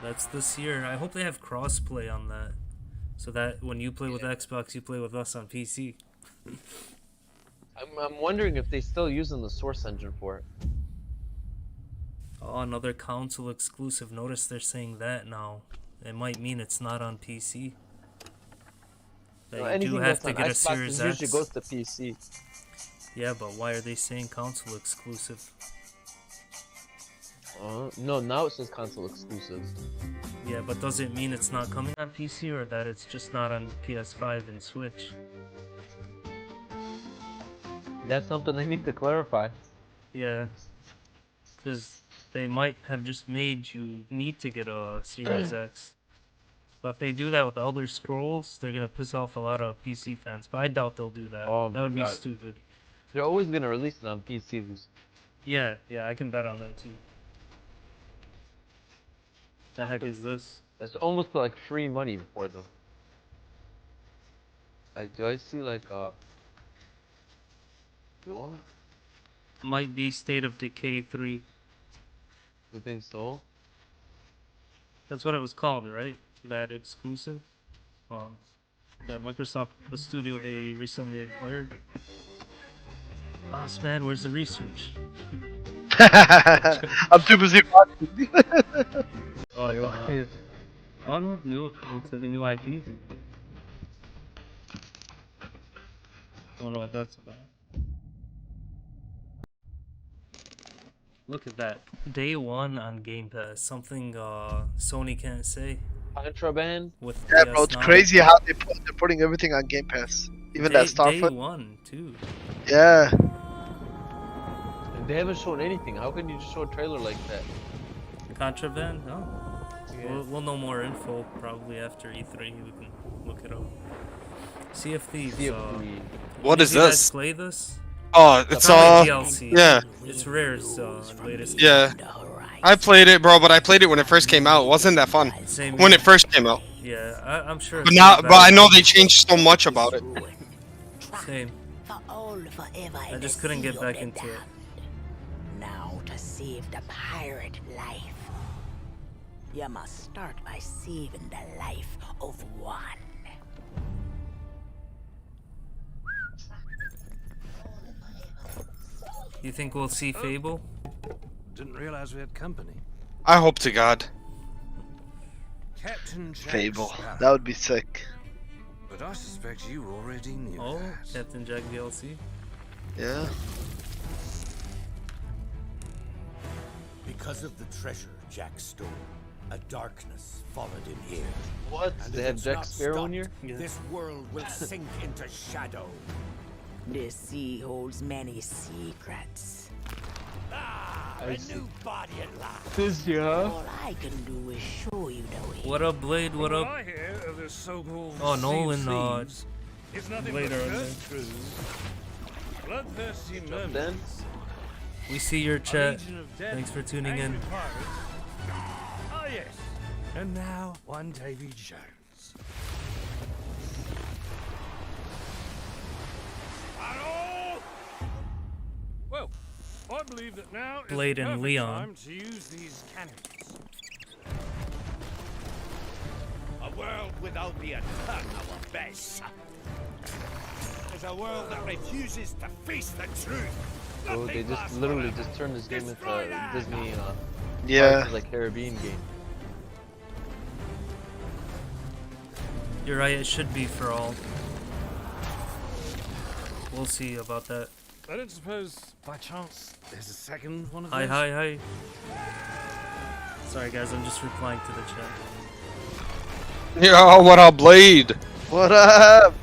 That's this year. I hope they have crossplay on that, so that when you play with Xbox, you play with us on PC. I'm wondering if they still using the Source engine for it. Oh, another console exclusive. Notice they're saying that now. It might mean it's not on PC. That No, you do anything have that's to on get a Xbox Series usually X. goes to PC. Yeah, but why are they saying console exclusive? No, now it says console exclusive. Yeah, but does it mean it's not coming on PC or that it's just not on PS5 and Switch? That's something they need to clarify. Yeah, because they might have just made you need to get a Series X. But if they do that with Elder Scrolls, they're gonna piss off a lot of PC fans. But I doubt they'll do that. That would be God. stupid. They're always gonna release it on PCs. Yeah, I can bet on that too. The heck is this? That's almost like free money for them. Do I see like what? Might be State of Decay 3. You think so? That's what it was called, right? That exclusive. That Microsoft studio they recently acquired. Oh man, where's the research? I'm too busy watching. Oh, yeah. Oh no, new IP. Don't know what that's about. Look at that. Day one on Game Pass. Something Sony can't say. Contraband? With Yeah, bro, it's PS9. crazy how they're putting everything on Game Pass. Even that Day Starfoot. one, too. Yeah. They haven't shown anything. How can you just show a trailer like that? Contraband? No. We'll know more info probably after E3. We can look it up. Sea of Thieves. What is did you guys this? play this? Oh, it's DLC. yeah. It's Rare's latest. Yeah. I played it, bro, but I played it when it first came out. It wasn't that fun. Same when here. it first came out. Yeah, I'm sure. But it's now, not but bad. I know they changed so much about it. Same. I just couldn't get back into it. Now to save the pirate life, you must start by saving the life of one. You think we'll see Fable? Didn't realize we had company. I hope to God. Captain Jack Fable. Sparrow. That would be sick. But I suspect you already knew Oh, that. Captain Jack DLC. Yeah. Because of the treasure Jack stole, a darkness followed him here. What? And They if have it's Jack not Sparrow in stopped, here? This world will sink into shadow. This sea holds many secrets. A new body at last. This year? All I can do is show you the way. What up, Blade? What up? I hear of this so-called Oh, sea Nolan, of thieves, it's nothing Blade but are in there. dirt crews, bloodthirsty Then? mermaids, We see your a chat. legion of dead, Thanks for tuning in. angry pirates. Ah yes, and now one Davy Jones. Hello? Well, I believe that now is Blade the and perfect Leon. time to use these cannons. A world without the attack our base is a world that refuses to face the truth. So they just literally just turned this game into a Disney Yeah. Pirates of the Caribbean game. You're right, it should be for all. We'll see about that. I don't suppose, by chance, there's a second one of Hi, those? hi, hi. Sorry guys, I'm just replying to the chat. Yeah, what up, Blade? What up?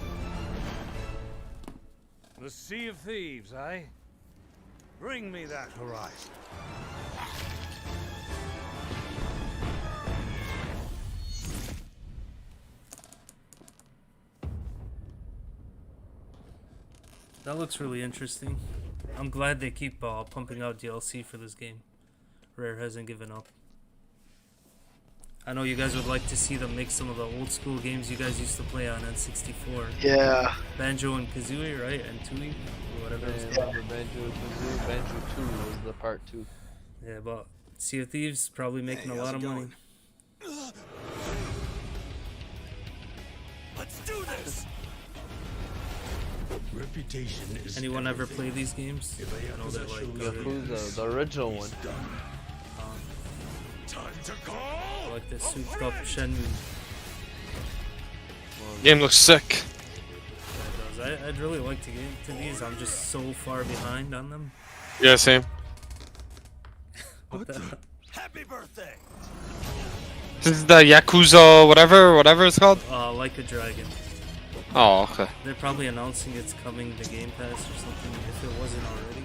The Sea of Thieves, eh? Bring me that horizon. That looks really interesting. I'm glad they keep pumping out DLC for this game. Rare hasn't given up. I know you guys would like to see them make some of the old school games you guys used to play on N64. Yeah. Banjo and Kazooie, right? And Tooie? Or whatever it was Yeah, called. remember Banjo Kazooie? Banjo 2 was the part 2. Yeah, but Sea of Thieves probably making a lot of money. Let's do this. Reputation is Anyone ever play these games? I know they're like Yakuza, the original one. Time to call. Like the souped up Shenmue. Game looks sick. I'd really like to get into these. I'm just so far behind on them. Yeah, same. What the hell? Happy birthday. This is the Yakuza whatever it's called? Like a Dragon. Oh, okay. They're probably announcing it's coming to Game Pass or something, if it wasn't already.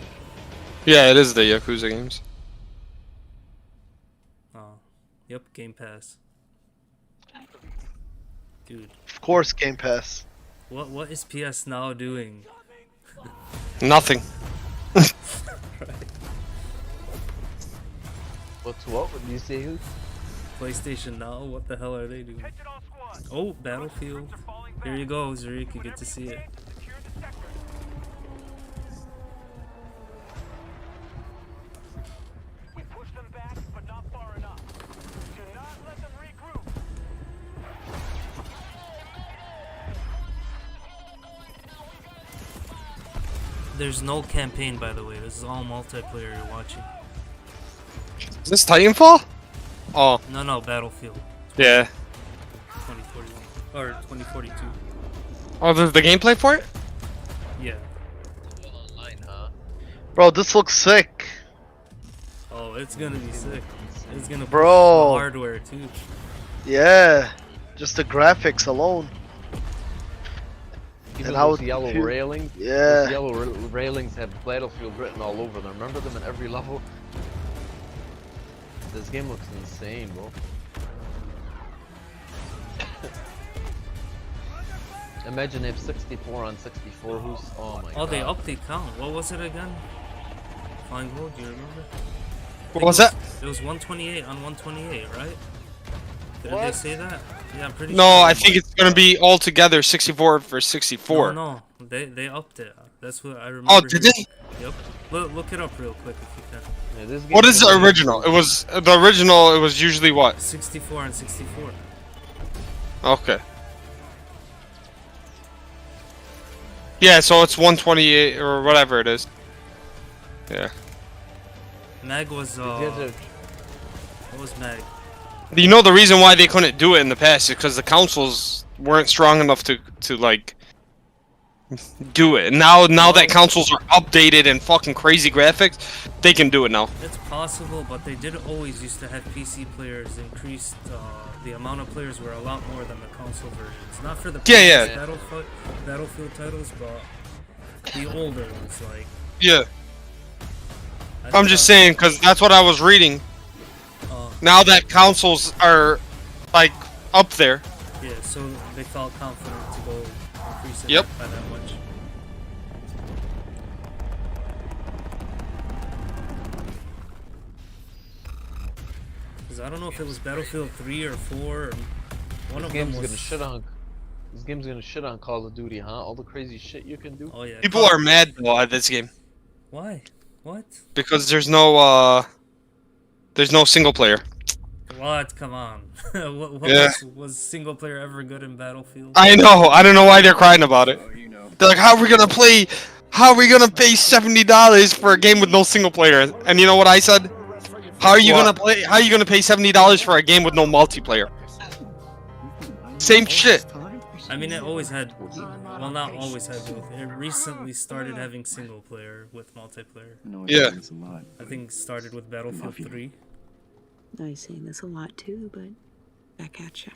Yeah, it is the Yakuza games. Oh, yep, Game Pass. Dude. Of course, Game Pass. What is PS Now doing? Nothing. What would you say? PlayStation Now? What the hell are they doing? Oh, Battlefield. Here you go, Zurich. You get to see it. We push them back, but not far enough. Do not let them regroup. There's no campaign, by the way. This is all multiplayer you're watching. Is this Titanfall? Oh. No, Battlefield. Yeah. 2041. Or 2042. Oh, there's the gameplay for it? Yeah. Online, huh? Bro, this looks sick. Oh, it's gonna be sick. It's gonna push Bro. the hardware too. Yeah. Just the graphics alone. Even how those yellow railings. Yeah. Those yellow railings have Battlefield written all over them. Remember them in every level? This game looks insane, bro. Imagine if 64 on 64. Who's? Oh my god. Oh, they upped the count. What was it again? Flying Gold, do you remember? What was that? It was 128 on 128, right? Did What? they say that? Yeah, I'm pretty No, sure. I think it's gonna be all together 64 for 64. No, they upped it. That's what I remember. Oh, did they? Yep. Look it up real quick if you can. Yeah, this What game's is the gonna be- original? It was the original. It was usually what? 64 and 64. Okay. Yeah, so it's 128 or whatever it is. Yeah. Mag was what was Mag? You know the reason why they couldn't do it in the past is because the consoles weren't strong enough to like do it. Now that consoles are updated and fucking crazy graphics, they can do it now. It's possible, but they did always used to have PC players increased. The amount of players were a lot more than the console versions. Not for the Yeah. Battlefield titles, but the older ones, like. Yeah. I'm just saying because that's what I was reading. Now that consoles are like up there. Yeah, so they felt confident to go increase it Yep. by that much. Because I don't know if it was Battlefield 3 or 4 or one of them was... This game's gonna shit on Call of Duty, huh? All the crazy shit you can do. Oh yeah. People are mad though at this game Why? What? because there's no single player. What? Come on. what Yeah. was single player ever good in Battlefield? I know. I don't know why they're crying about it. They're like, how are we gonna pay $70 for a game with no single player? And you know what I said? How are you gonna pay $70 for a game with no multiplayer? Same shit. I mean, it always had, well, not always had both. It recently started having single player with multiplayer. Yeah. I think it started with Battlefield 3. I say this a lot too, but back at ya.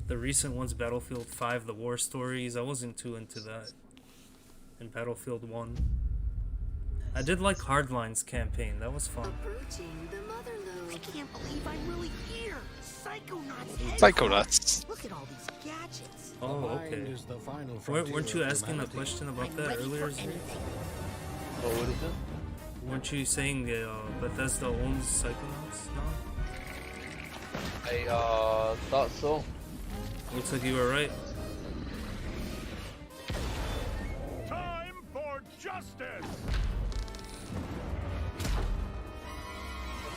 The recent ones, Battlefield 5, the war stories, I wasn't too into that. And Battlefield 1. I did like Hardline's campaign, that was fun. I can't believe I'm really here. Psychonauts. Psychonauts. Look at all these gadgets. Oh, okay. Weren't you asking a question about that earlier, Zeke? Oh, what is it? Weren't you saying Bethesda owns Psychonauts now? I thought so. Looks like you were right. Time for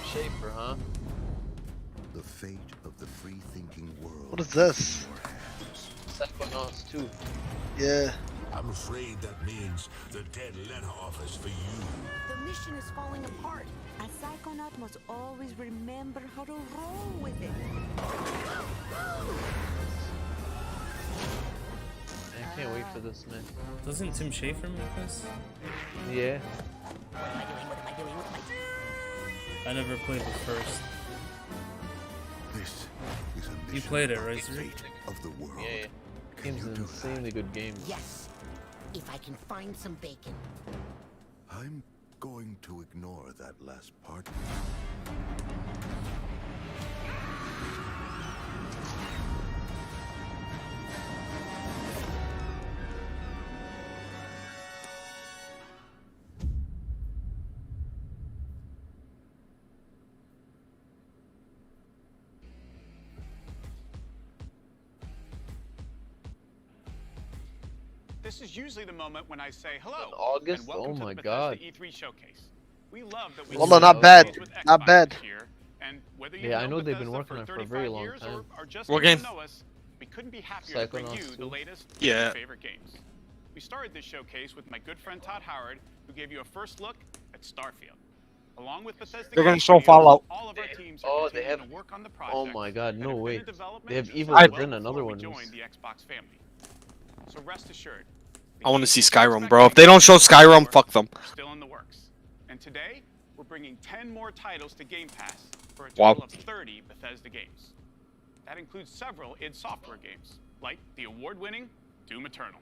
Shaper, huh? The fate of the free-thinking world. What is this? Psychonauts 2. Yeah. I'm afraid that means the dead letter office for you. The mission is falling apart. A psychonaut must always remember how to roll with it. I can't wait for this, man. Doesn't Tim Schafer make this? Yeah. I never played the first. This is a You mission played it, of right, the Zuri? fate of the world. Yeah. Game's an insanely good game. Yes, if I can find some bacon. I'm going to ignore that last part. This is usually the moment when I say hello. In August? And welcome Oh to my the God. Bethesda E3 showcase. We love that we Well, no, not bad. Not bad. And whether you Yeah, I know they've Bethesda been working on it for a 35 very long years time. Or just What getting game? to know us, we couldn't be happier to bring you Psychonauts the 2. latest Yeah. your favorite games. We started this showcase with my good friend Todd Howard, who gave you a first look at Starfield. Along with Bethesda They're gonna Game show Studios, Fallout. all of our teams are Oh, they continuing have. to work on the project. Oh my God, no way. in development They have since Evil well Within, before another we one. joined the Xbox family. So rest assured, I want to see Skyrim, bro. If they don't show Skyrim, fuck them. still in the works. And today, we're bringing 10 more titles to Game Pass for a Wow. total of 30 Bethesda games. That includes several id Software games, like the award-winning Doom Eternal.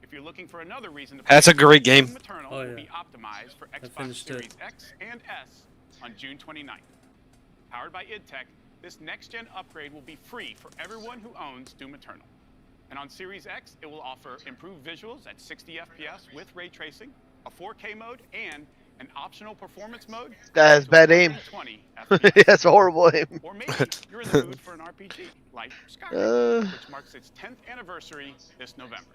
If you're looking for another reason to That's a great game. Doom Eternal Oh, will yeah. be optimized for Xbox finished it. Series X and S on June 29th. Powered by id Tech, this next-gen upgrade will be free for everyone who owns Doom Eternal. And on Series X, it will offer improved visuals at 60 FPS with ray tracing, a 4K mode, and an optional performance mode. That has bad aim. 120 That's horrible aim. Or maybe you're in the mood for an RPG, like Skyrim, which marks its 10th anniversary this November.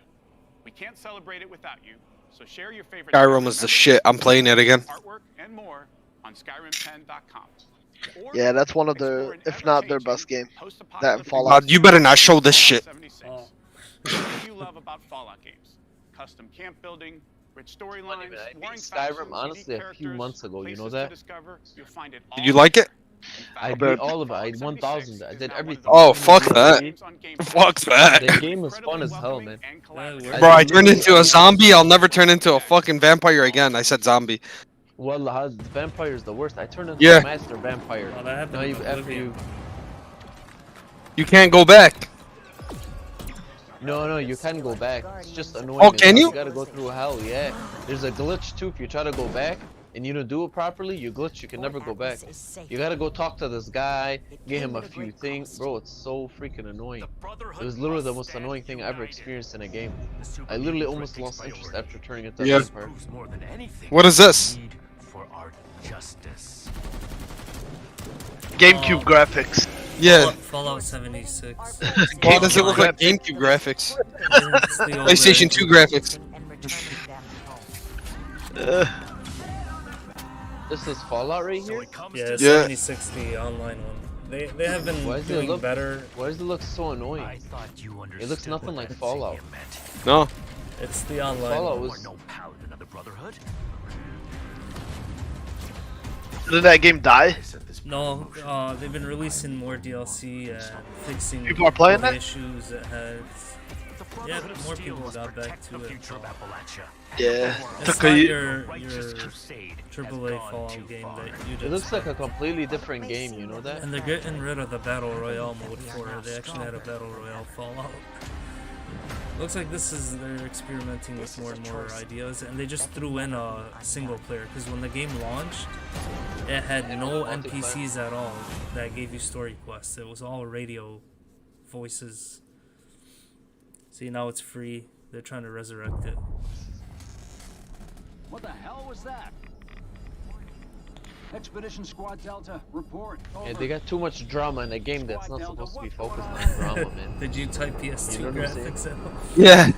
We can't celebrate it without you, so share your favorite Skyrim is the shit. I'm playing it again. artwork and more on Skyrim10.com. Or Yeah, that's one of the, if not their best game. That and post-apocalyptic Fallout. You better not show this shit. 76. What do you love about Fallout games? Custom camp building, rich storylines, I beat warring Skyrim factions, honestly unique a few characters, months ago. You know places that? to discover. You'll find it Did you like it? I beat all of it. I 1,000. I did everything. Oh, fuck that. Fuck that. The game is fun as hell, man. Bro, I turned into a zombie. I'll never turn into a fucking vampire again. I said zombie. Well, the vampire's the worst. I turned into Yeah. a master vampire. Oh, that happened Now with after Oblivion. you. You can't go back. No, you can go back. It's just annoying. Oh, can as hell. you? You gotta go through hell, yeah. There's a glitch too. If you try to go back and you don't do it properly, you glitch. You can never go back. You gotta go talk to this guy, get him a few things. Bro, it's so freaking annoying. It was literally the most annoying thing I ever experienced in a game. I literally almost lost interest after turning into a Yeah. vampire. What is this? For our justice. GameCube graphics. Yeah. Fallout 76. Why does it look like GameCube graphics? It's the old PlayStation 2 graphics. This is Fallout right here? Yeah, it's Yeah. 76, the online one. They have been Why does it doing look better. Why does it look so annoying? It looks nothing like Fallout. No. It's the online Fallout one. was. Paladin of the Brotherhood. Did that game die? No, they've been releasing more DLC and fixing People are playing all the that? issues it has. Yeah, more people got back to it. Yeah. It's Took not a- your AAA Fallout game that you just. It looks like a completely different game, you know that? And they're getting rid of the Battle Royale mode for it. They actually had a Battle Royale Fallout. Looks like they're experimenting with more and more ideas, and they just threw in a single player, because when the game launched, it had no NPCs at all that gave you story quests. It was all radio voices. See, now it's free. They're trying to resurrect it. What the hell was that? Expedition Squad Delta, report. Yeah, they got too much drama in a game that's not supposed to be focused on drama, man. Did you type PS2 You know what I'm saying? graphics out? Yeah.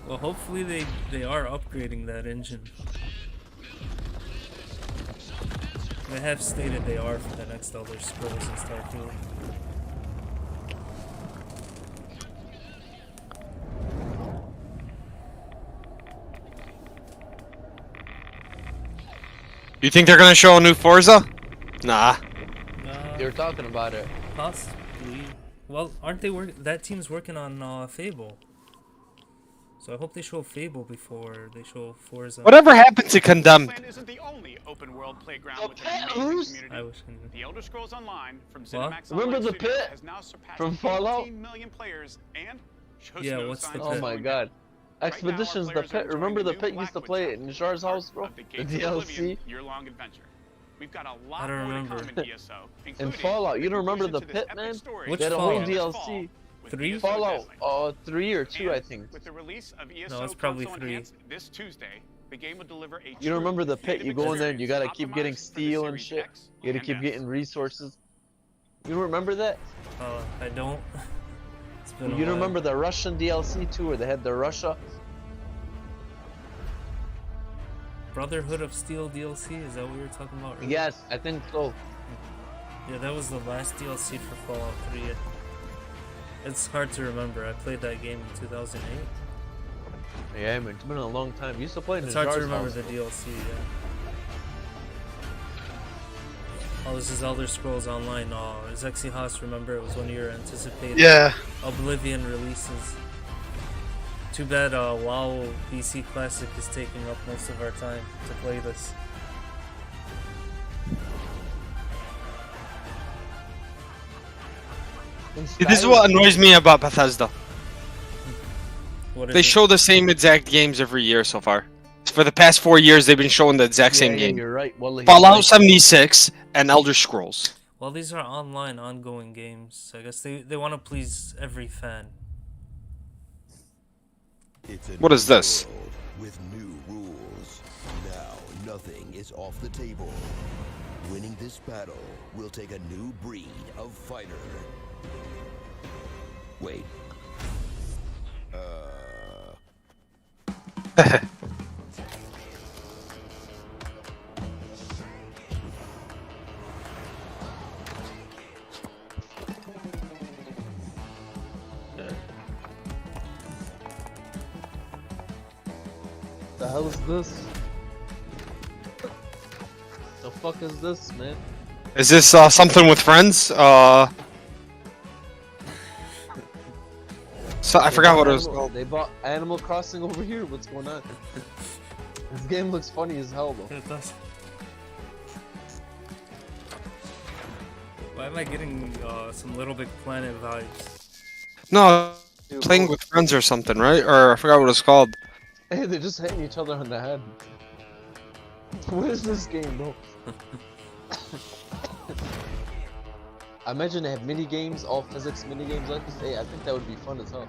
Well, hopefully they are upgrading that engine. They have stated they are for the next Elder Scrolls and Starfield. You think they're gonna show a new Forza? Nah. You're talking about it. Possibly. Well, aren't they that team's working on Fable. So I hope they show Fable before they show Forza. Whatever happened to Condemned? Isn't the only open world playground with an amazing community. I wish I knew. The Elder Scrolls Online from What? ZeniMax Remember Online the Studios pit has now surpassed from Fallout? 18 million players and shows Yeah, no what's the signs pit? of Oh my slowing god. down. Expeditions, the pit. Remember the pit used to play in Jar's house, bro? Of the The Gates of DLC? Oblivion year-long adventure. We've got a lot I don't more remember. to come in ESO, In including Fallout, you the don't remember the conclusion to this pit, epic man? story Which They had a whole Fallout? DLC. with 3? ESO Fallout, Deadly. 3 or 2, I And think. with the release of ESO No, it's probably Console 3. Enhanced this Tuesday, the game will deliver a You don't remember the true pit? You go in there and you gotta keep getting optimized for the steel and Series shit. X You gotta and keep S. getting resources. You don't remember that? I don't. It's been a You don't while. remember the Russian DLC too, where they had the Russia? Brotherhood of Steel DLC? Is that what you were talking about earlier? Yes, I think so. Yeah, that was the last DLC for Fallout 3. It's hard to remember. I played that game in 2008. Yeah, man, it's been a long time. You used to play in It's the hard to Jar's remember house. the DLC, yeah. Oh, this is Elder Scrolls Online. Oh, Zexy Haas, remember it was one of your anticipated Oblivion releases. Too bad WoW PC Classic is taking up most of our time to play this. This is what annoys me about Bethesda. What is They it? show the same exact games every year so far. For the past 4 years, they've been showing the exact same game. You're right. Wallahi, Fallout you're right. 76 and Elder Scrolls. Well, these are online, ongoing games. I guess they want to please every fan. It's a What is new this? world with new rules. Now nothing is off the table. Winning this battle will take a new breed of fighter. Wait. The hell is this? The fuck is this, man? Is this something with friends? So I forgot what it was called. They bought Animal Crossing over here. What's going on? This game looks funny as hell, though. It does. Why am I getting some Little Big Planet vibes? No, playing with friends or something, right? Or I forgot what it's called. Hey, they're just hitting each other on the head. What is this game, bro? I imagine they have mini games, all physics mini games like this. Hey, I think that would be fun as hell.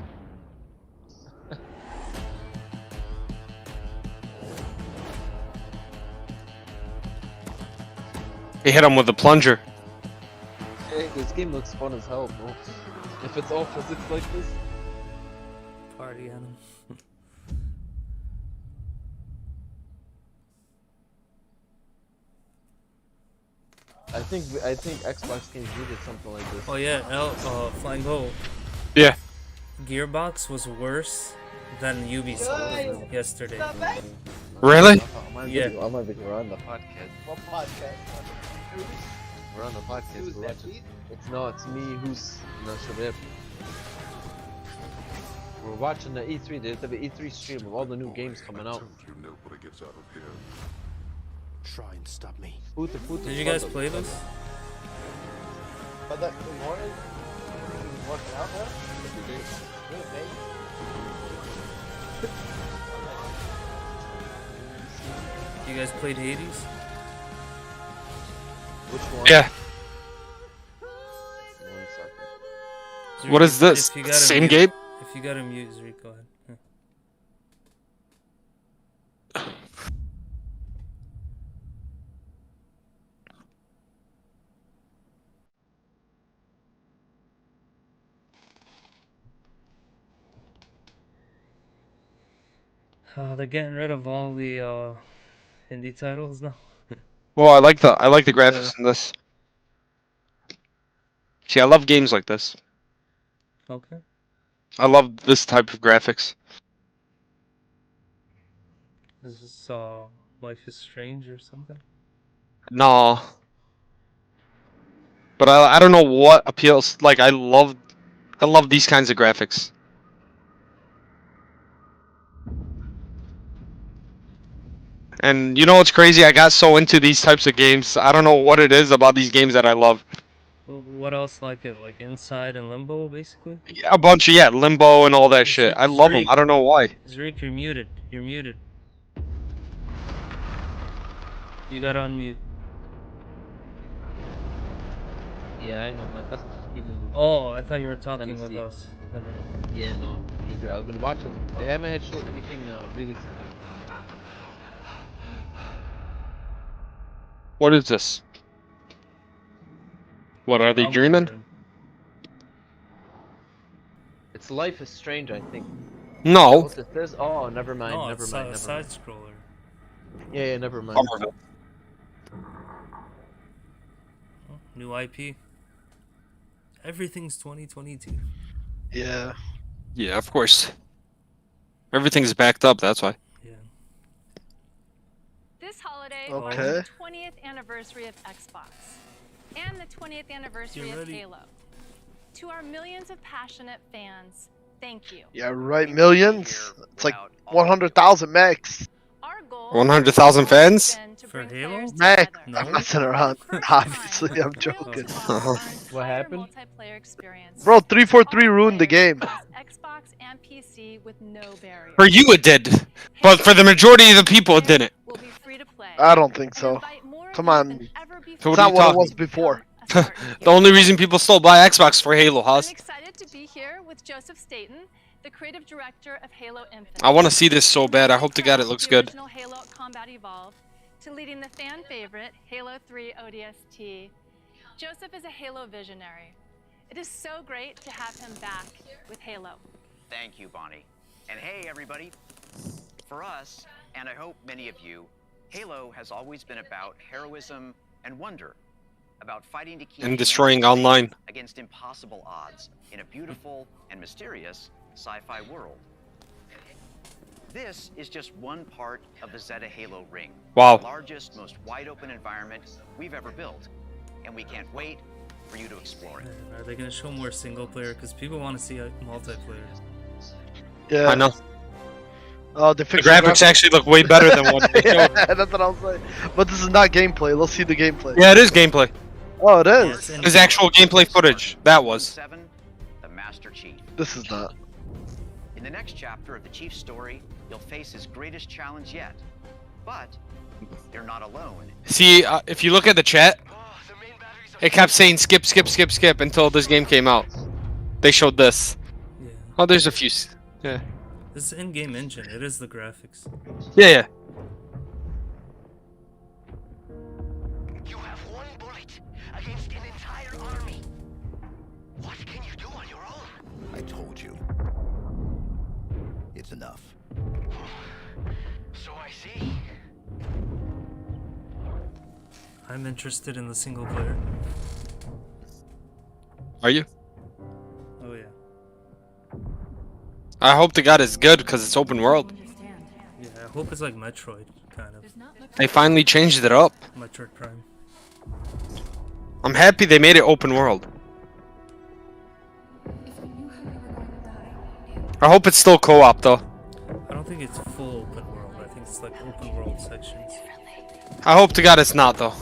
He hit him with a plunger. Hey, this game looks fun as hell, bro. If it's all physics like this. Party on 'em. I think Xbox games needed something like this. Oh yeah, Flying Ho. Yeah. Gearbox was worse than Ubisoft yesterday. Really? Yeah. I'm on video. We're on the podcast. What podcast? We're on the podcast. Who's We're that, watching. Pete? It's me who's not sure. We're watching the E3. They have an E3 stream of all the new games coming out. Nobody gets out of here. Try and stop me. Did you guys play this? But that good morning. He was working out there. Good, baby. You guys played Hades? Which one? Yeah. 1 second. What is this? If you got Same mute, game? If you got a mute, Zreek, go ahead. Yeah. They're getting rid of all the indie titles now. Well, I like the graphics in this. See, I love games like this. Okay. I love this type of graphics. Is this Life is Strange or something? No. But I don't know what appeals. Like I love these kinds of graphics. And you know what's crazy? I got so into these types of games. I don't know what it is about these games that I love. Well, what else like it? Like Inside and Limbo, basically? A bunch of Limbo and all that shit. I love them. I don't know why. Zreek, you're muted. You're muted. You gotta unmute. Yeah, I know, man. That's Oh, I thought you were talking with us. Yeah, no. I've been watching. They haven't had showed anything really. What is this? What are they dreaming? It's Life is Strange, I think. No. What it says? Oh, never mind. No, never it's mind. a Never side mind. scroller. Yeah, never mind. New IP. Everything's 2022. Yeah. Yeah, of course. Everything's backed up. That's why. This holiday Okay. marks the 20th anniversary of Xbox and the 20th anniversary of Halo. To our millions of passionate fans, thank you. Yeah, right. Millions. It's like 100,000 max. 100,000 fans? For Halo? Max. No. I'm messing around. Obviously, I'm joking. What happened? Bro, 343 ruined the game. Xbox and PC with no barrier. For you it did, but for the majority of the people it didn't. I don't think so. Come on. It's So what not are you what it talking? was before. The only reason people still buy Xbox for Halo, Haas. I'm excited to be here with Joseph Staten, the creative director of Halo Infinite. I want to see this so bad. I hope to God it looks good. Original Halo Combat Evolved to leading the fan favorite Halo 3 ODST. Joseph is a Halo visionary. It is so great to have him back with Halo. Thank you, Bonnie. And hey, everybody. For us, and I hope many of you, Halo has always been about heroism and wonder, about fighting to keep And destroying humanity online. safe against impossible odds in a beautiful and mysterious sci-fi world. This is just one part of the Zeta Halo ring. Wow. The largest, most wide-open environment we've ever built, and we can't wait for you to explore it. Are they gonna show more single player? Because people want to see a multiplayer. Yeah. I know. Oh, they The fixed graphics actually look way better than what they Yeah, showed. that's what I was saying. But this is not gameplay. Let's see the gameplay. Yeah, it is gameplay. Oh, it is. It's actual gameplay footage. That was. The Master Chief. This is not. In the next chapter of the Chief's story, you'll face his greatest challenge yet. But you're not alone. See, if you look at the chat, it kept saying skip, skip, skip, skip until this game came out. They showed this. Yeah. Oh, there's a few. Yeah. This is in-game engine. It is the graphics. Yeah, yeah. You have one bullet against an entire army. What can you do on your own? I told you. It's enough. So I see. I'm interested in the single player. Are you? Oh yeah. I hope to God it's good because it's open world. Yeah, I hope it's like Metroid, kind of. They finally changed it up. Metroid Prime. I'm happy they made it open world. I hope it's still co-op though. I don't think it's full open world. I think it's like open world sections. I hope to God it's not though.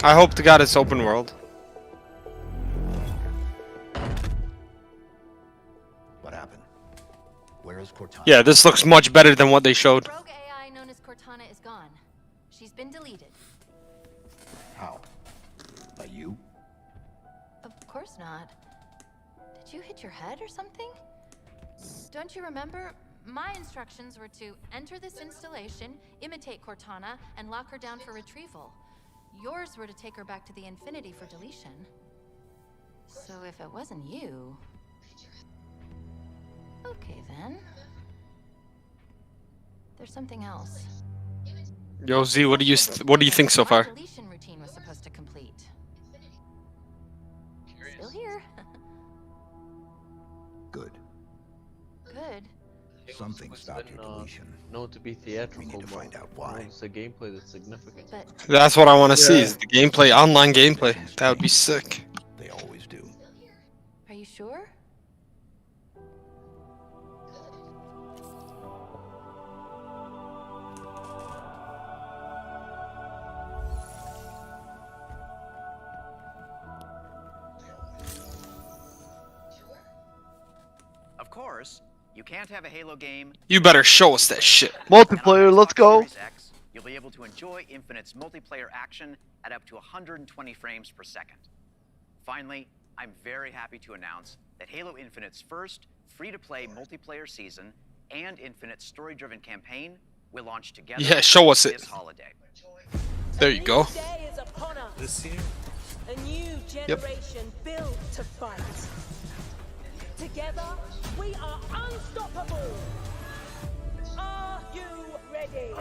I hope to God it's open world. What happened? Where is Cortana? Yeah, this looks much better than what they showed. Rogue AI known as Cortana is gone. She's been deleted. How? By you? Of course not. Did you hit your head or something? Don't you remember? My instructions were to enter this installation, imitate Cortana, and lock her down for retrieval. Yours were to take her back to the Infinity for deletion. So if it wasn't you... Okay then. There's something else. Yo, Z, what do you think so far? Deletion routine was supposed to complete. Still here. Good. Good. Something stopped your deletion. Known to be theatrical. We need to find out why. It's a gameplay that's significant. That's what I want to see. Is the gameplay, online gameplay. That would be sick. They always do. Are you sure? Of course, you can't have a Halo game. You better show us that shit. Multiplayer, let's go. Series X, you'll be able to enjoy Infinite's multiplayer action at up to 120 frames per second. Finally, I'm very happy to announce that Halo Infinite's first free-to-play multiplayer season and Infinite's story-driven campaign will launch together. Yeah, show us it. This holiday. There you go. This year? A new generation built to fight. Together, we are unstoppable. Are you ready?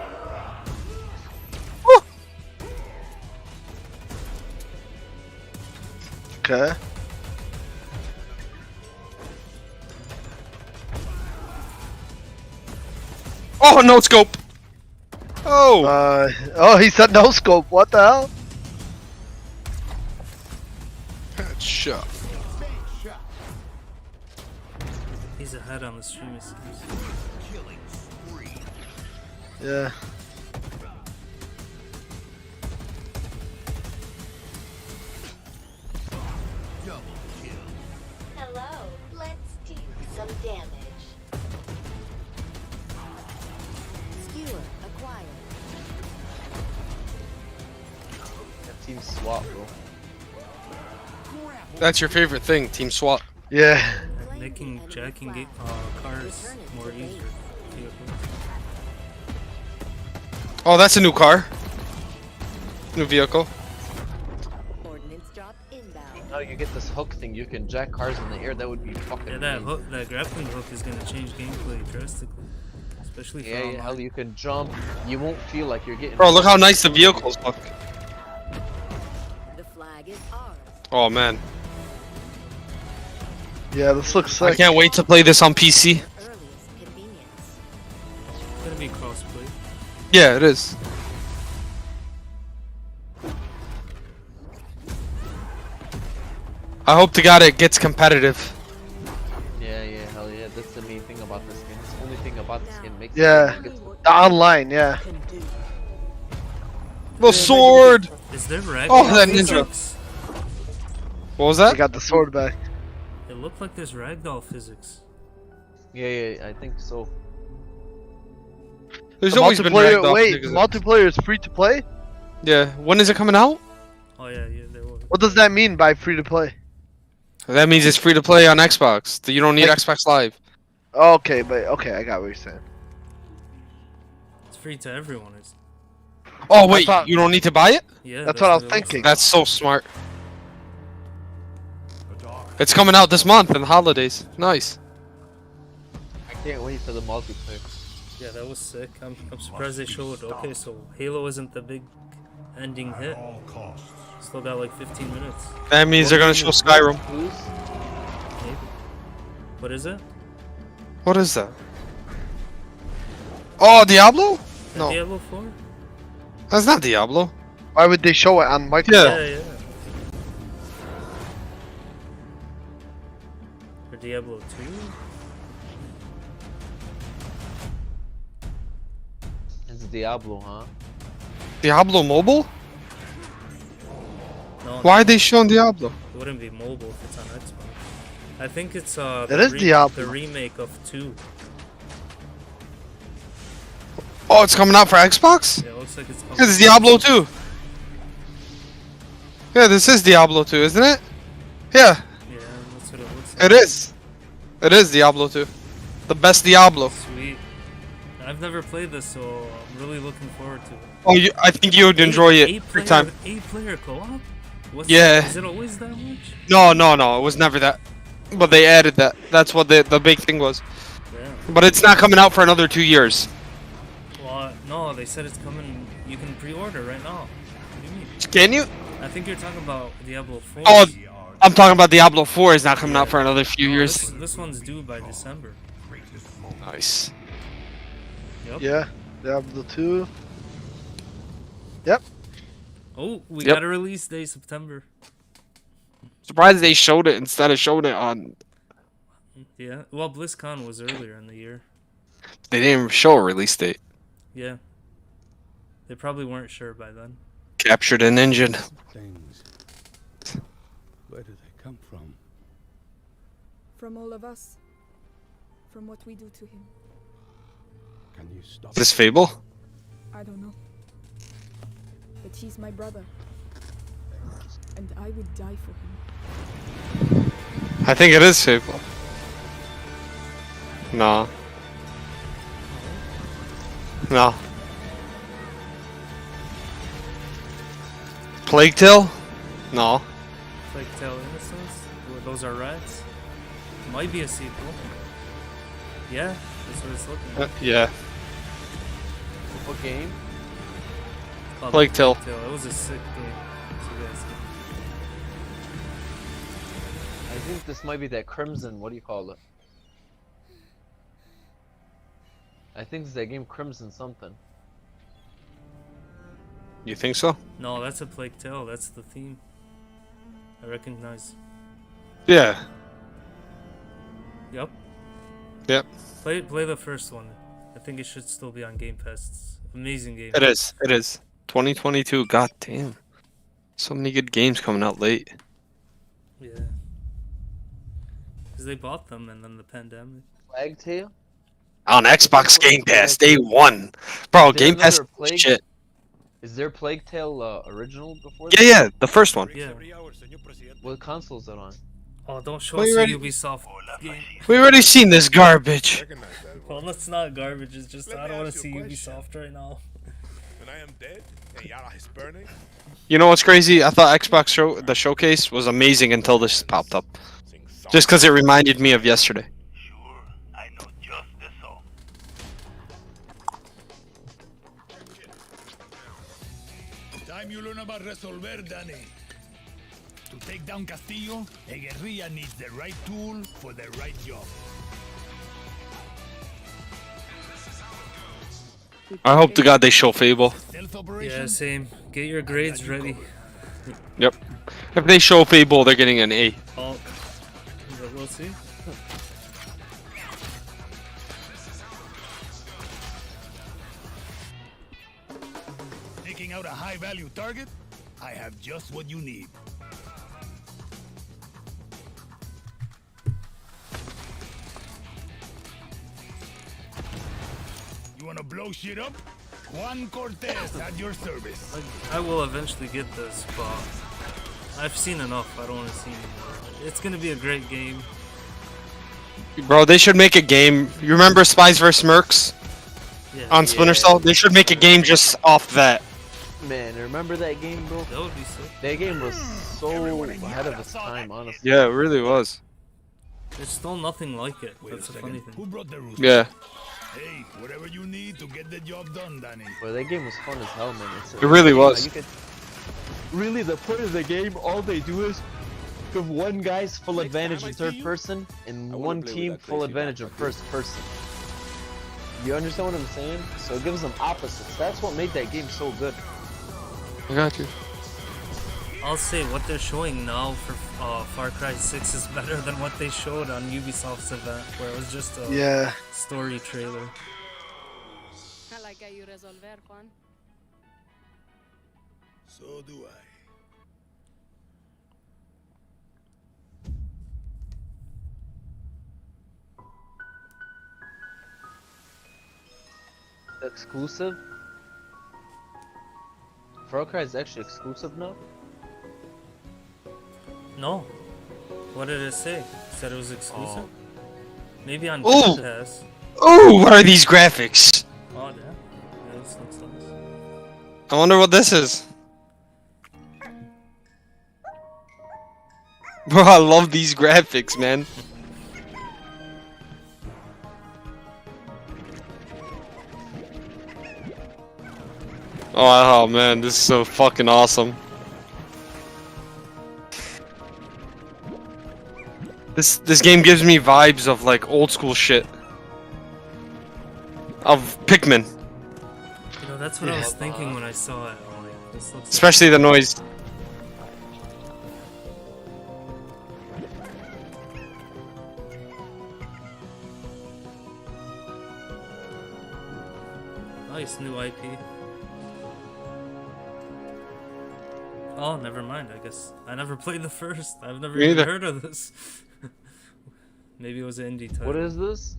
Okay. Oh, no scope. Oh. Oh, he said no scope. What the hell? Headshot. He's ahead on the stream. Yeah. Hello, let's do some damage. Skewer acquired. That team SWAT, bro. That's your favorite thing, Team SWAT. Yeah. Making jacking cars more easier. Oh, that's a new car. New vehicle. Ordnance drop inbound. Now you get this hook thing. You can jack cars in the air. That would be fucking. Yeah, that hook, that grappling hook is gonna change gameplay drastically, especially for Yeah, online. hell, you can jump. You won't feel like you're getting. Bro, look how nice the vehicles look. The flag is ours. Oh man, Yeah, this looks sick. I can't wait to play this on PC. It's gonna be crossplay. Yeah, it is. I hope to God it gets competitive. Yeah, hell yeah. That's the main thing about this game. It's the only thing about this game makes Yeah. it. The online, yeah. The sword. Is there ragdoll Oh, that ninja. physics? What was I that? got the sword back. It looked like there's ragdoll physics. Yeah, I think so. There's The always been multiplayer. ragdoll Wait, physics. multiplayer is free to play? Yeah, when is it coming out? Oh yeah, there was. What does that mean by free to play? That means it's free to play on Xbox. You don't need Xbox Live. Okay, I got what you're saying. It's free to everyone. Is Oh wait, you don't need to buy it? yeah. That's what I was it looks thinking. That's so smart. It's coming out this month in the holidays. Nice. I can't wait for the multiplayer. Yeah, that was sick. I'm surprised they showed. Okay, so Halo isn't the big ending hit. Still got like 15 minutes. That means they're gonna show Skyrim. Maybe. What is it? What is that? Oh, Diablo? No, Diablo 4? that's not Diablo. Why would they show it on Microsoft? Yeah. Or Diablo 2? It's Diablo, huh? Diablo mobile? No, Why are they showing Diablo? It wouldn't be mobile if it's on Xbox. I think it's It is Diablo. the remake of 2. Oh, it's coming out for Xbox? Yeah, it looks like it's coming. It's Diablo 2. Yeah, this is Diablo 2, isn't it? Yeah, Yeah, that's what it looks like. it is. It is Diablo 2. The best Diablo. Sweet. I've never played this, so I'm really looking forward to it. Oh, I think you would enjoy it every time. 8-player co-op? Yeah. Is it always that much? No, it was never that. But they added that. That's what the big thing was. Yeah. But it's not coming out for another 2 years. No, they said it's coming. You can pre-order right now. What do you mean? Can you? I think you're talking about Diablo 4. Oh, I'm talking about Diablo 4 is not coming out for another few years. This one's due by December. Nice. Yep. Yeah, Diablo 2. Yep. Oh, we Yep. got a release day, September. Surprised they showed it instead of showing it on. Yeah. Well, BlizzCon was earlier in the year. They didn't even show a release date. Yeah. They probably weren't sure by then. Captured an engine. Things. Where do they come from? From all of us. From what we do to him. Can you stop? Is this Fable? I don't know. But he's my brother. And I would die for him. I think it is Fable. No. No. Plague Tale? No. Plague Tale Innocence? Well, those are rats? Might be a sequel. Yeah, that's what it's looking like. Yeah. What game? Oh, Plague Tale. It was a sick game. So that's good. I think this might be that Crimson, what do you call it? I think it's that game Crimson something. You think so? No, that's a Plague Tale. That's the theme. I recognize. Yeah. Yep. Yep. Play the first one. I think it should still be on Game Pass. It's an amazing game. It is. It is. 2022. God damn. So many good games coming out late. Yeah. Because they bought them and then the pandemic. Plague Tale? On Xbox Game Pass, day one. Bro, Is there Game Pass another Plague? shit. Is there Plague Tale original before Yeah, this? yeah, the first one. Yeah. What console is that on? Oh, don't show We us already- a Ubisoft game. We already seen this garbage. Well, it's not garbage. It's just I don't want to see Ubisoft right now. And I am dead, and Yara is burning. You know what's crazy? I thought the showcase was amazing until this popped up. Just because it reminded me of yesterday. Time you learn about resolver, Danny. To take down Castillo, a guerrilla needs the right tool for the right job. I hope to God they show Fable. Yeah, same. Get your grades ready. Yep. If they show Fable, they're getting an A. Oh, but we'll see. Taking out a high-value target? I have just what you need. You wanna blow shit up? Juan Cortez at your service. I will eventually get this, but I've seen enough. I don't want to see anymore. It's gonna be a great game. Bro, they should make a game. You remember Spies vs. Mercs? Yeah. On Splinter Cell? They should make a game just off that. Man, remember that game, bro? That would be sick. That game was so ahead of its time, honestly. Yeah, it really was. There's still nothing like it. That's the funny thing. Who brought the rooster? Yeah. Hey, whatever you need to get the job done, Danny. Well, that game was fun as hell, man. It really was. You could, really, the point of the game, all they do is give one guy's full advantage in third person and one team full advantage of first person. You understand what I'm saying? So it gives them opposites. That's what made that game so good. I got you. I'll say what they're showing now for Far Cry 6 is better than what they showed on Ubisoft's event, where it was just a story trailer. I like how you resolver, Juan. So do I. Exclusive? Far Cry is actually exclusive now? No. What did it say? It said it was exclusive? Maybe on Ooh. Game Pass. Ooh, what are these graphics? Oh, yeah. Yeah, this looks nice. I wonder what this is. Bro, I love these graphics, man. Oh man, this is so fucking awesome. This game gives me vibes of like old school shit. Of Pikmin. You know, that's what I was thinking when I saw it. I'm like, this looks Especially the noise. Nice new IP. Oh, never mind. I guess I never played the first. I've never Me even either. heard of this. Maybe it was an indie title. What is this?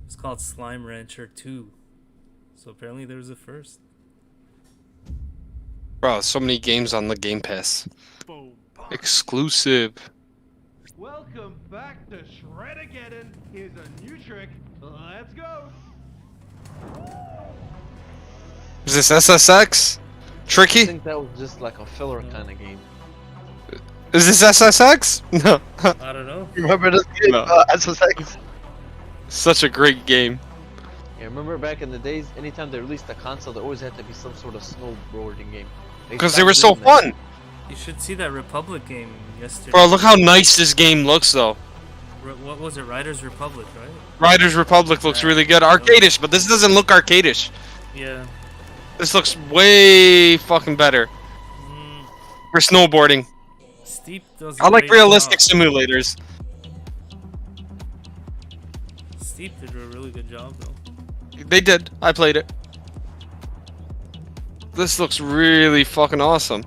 It's called Slime Rancher 2. So apparently there was a first. Bro, so many games on the Game Pass. Exclusive. Welcome back to Shred-Ageddon. Here's a new trick. Let's go. Is this SSX? I Tricky? think that was just like a filler kind of game. Is this SSX? No. I don't know. Remember this game, No. SSX? Such a great game. Yeah, remember back in the days, anytime they released a console, there always had to be some sort of snowboarding game. Because they were so fun. You should see that Republic game yesterday. Bro, look how nice this game looks though. What was it? Riders Republic, right? Riders Republic looks really good. Arcadish, but this doesn't look arcadish. Yeah. This looks way fucking better. For snowboarding. Steep does. I like great realistic job. simulators. Steep did a really good job though. They did. I played it. This looks really fucking awesome.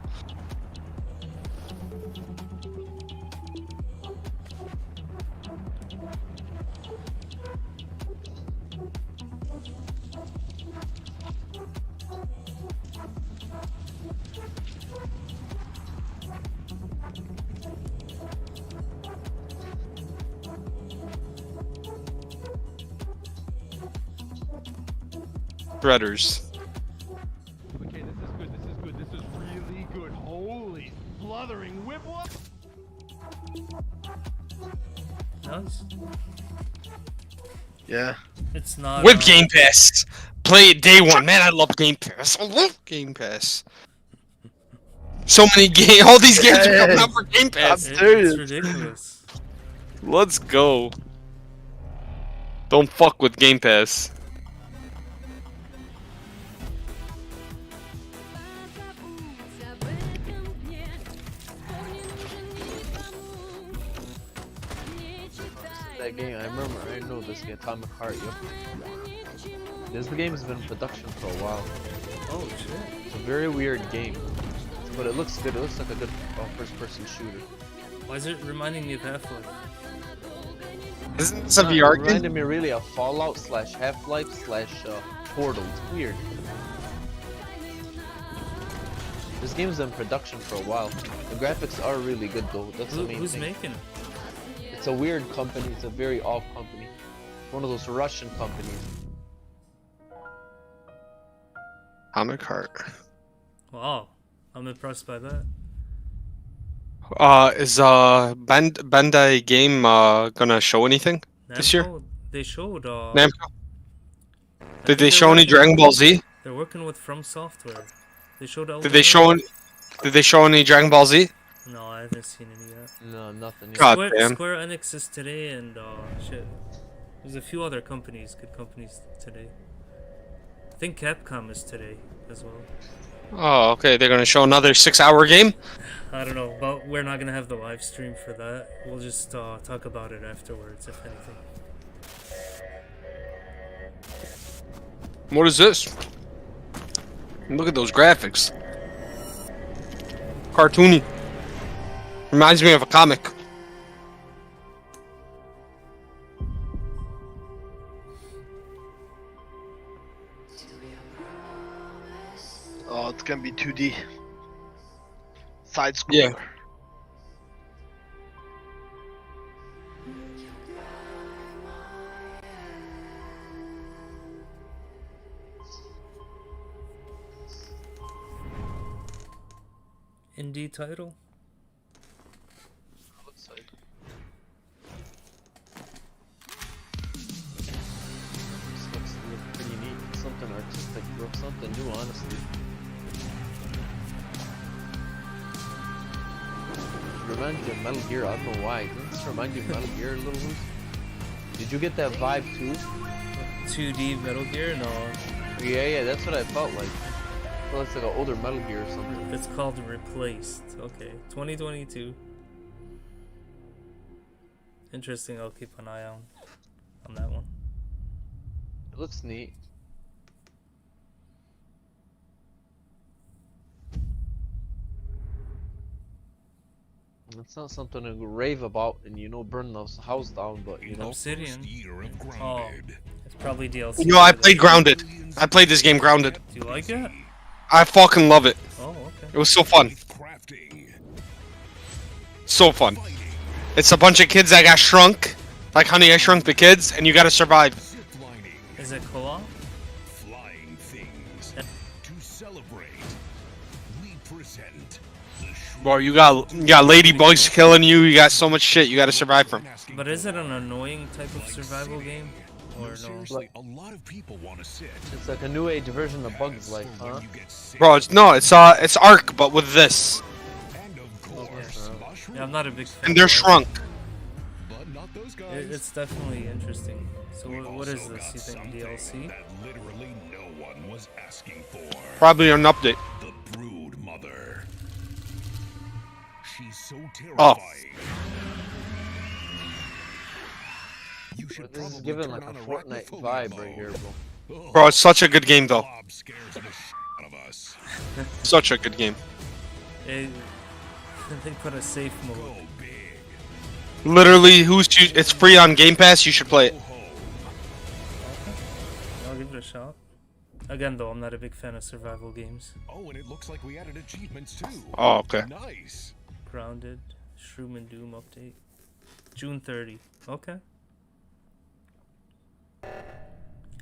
Shredders. Okay, this is good. This is good. This is really good. Holy sluthering whip whoop. Nice. Yeah. It's not. With Game Pass. Play it day one. Man, I love Game Pass. I love Game Pass. So many games. All these games are coming out for Game Pass. It's ridiculous. Let's go. Don't fuck with Game Pass. That game, I know this game, Atomic Heart, yep. This game has been in production for a while. Oh shit. It's a very weird game, but it looks good. It looks like a good first-person shooter. Why is it reminding me of Half-Life? Isn't this a VR It reminded me really of Fallout / Half-Life / Portal. It's weird. This game's been in production for a while. The graphics are really good though. That's the main Who's thing. making it? It's a weird company. It's a very off company. One of those Russian companies. Atomic Heart. Wow, I'm impressed by that. Is Bandai game gonna show anything this year? Namco, they showed. Namco. Did they show any Dragon Ball Z? They're working with From Software. They showed. Did they show any Dragon Ball Z? No, I haven't seen any yet. No, nothing. God Square, damn. Square Enix is today, and shit. There's a few other companies, good companies today. I think Capcom is today as well. Oh, okay. They're gonna show another 6-hour game. I don't know, but we're not gonna have the live stream for that. We'll just talk about it afterwards, if anything. What is this? Look at those graphics. Cartoony. Reminds me of a comic. Oh, it's gonna be 2D. Side scroller. Yeah. Indie title? This looks pretty neat. Something artistic, bro. Something new, honestly. reminds you of Metal Gear. I don't know why. Doesn't this remind you of Metal Gear a little loose? Did you get that vibe too? 2D Metal Gear? No. Yeah, that's what I felt like. It looks like an older Metal Gear or something. It's called Replaced. Okay, 2022. Interesting. I'll keep an eye on that one. It looks neat. It's not something to rave about and burn the house down, but Obsidian. Oh, it's probably DLC. You know, I played Grounded. I played this game Grounded. Do you like it? I fucking love it. Oh, okay. It was so fun. So fun. It's a bunch of kids that got shrunk, like Honey I Shrunk the Kids, and you gotta survive. Is it co-op? Flying things to celebrate. We present. Bro, you got ladybugs killing you. You got so much shit you gotta survive from. But is it an annoying type of survival game, or no? Seriously, a lot of people want to sit. It's like a new age version of Bugs Life, huh? Bro, it's Ark, but with this. Yeah, I'm not a big fan. And they're shrunk. It's definitely interesting. So what is this? You think DLC? Literally no one was asking for. Probably an update. The Brood Mother. She's so Oh. terrifying. You should This is probably giving turn like a on Fortnite arachnophobia vibe mode. right here, bro. Bro, it's such a good game though. Bob scares the out of us. Such a good game. They put a safe mode. Literally, it's free on Game Pass. You should play it. I'll give it a shot. Again, though, I'm not a big fan of survival games. Oh, and it looks like we added achievements too. Oh, okay. Nice. Grounded, Shroom and Doom update, June 30. Okay.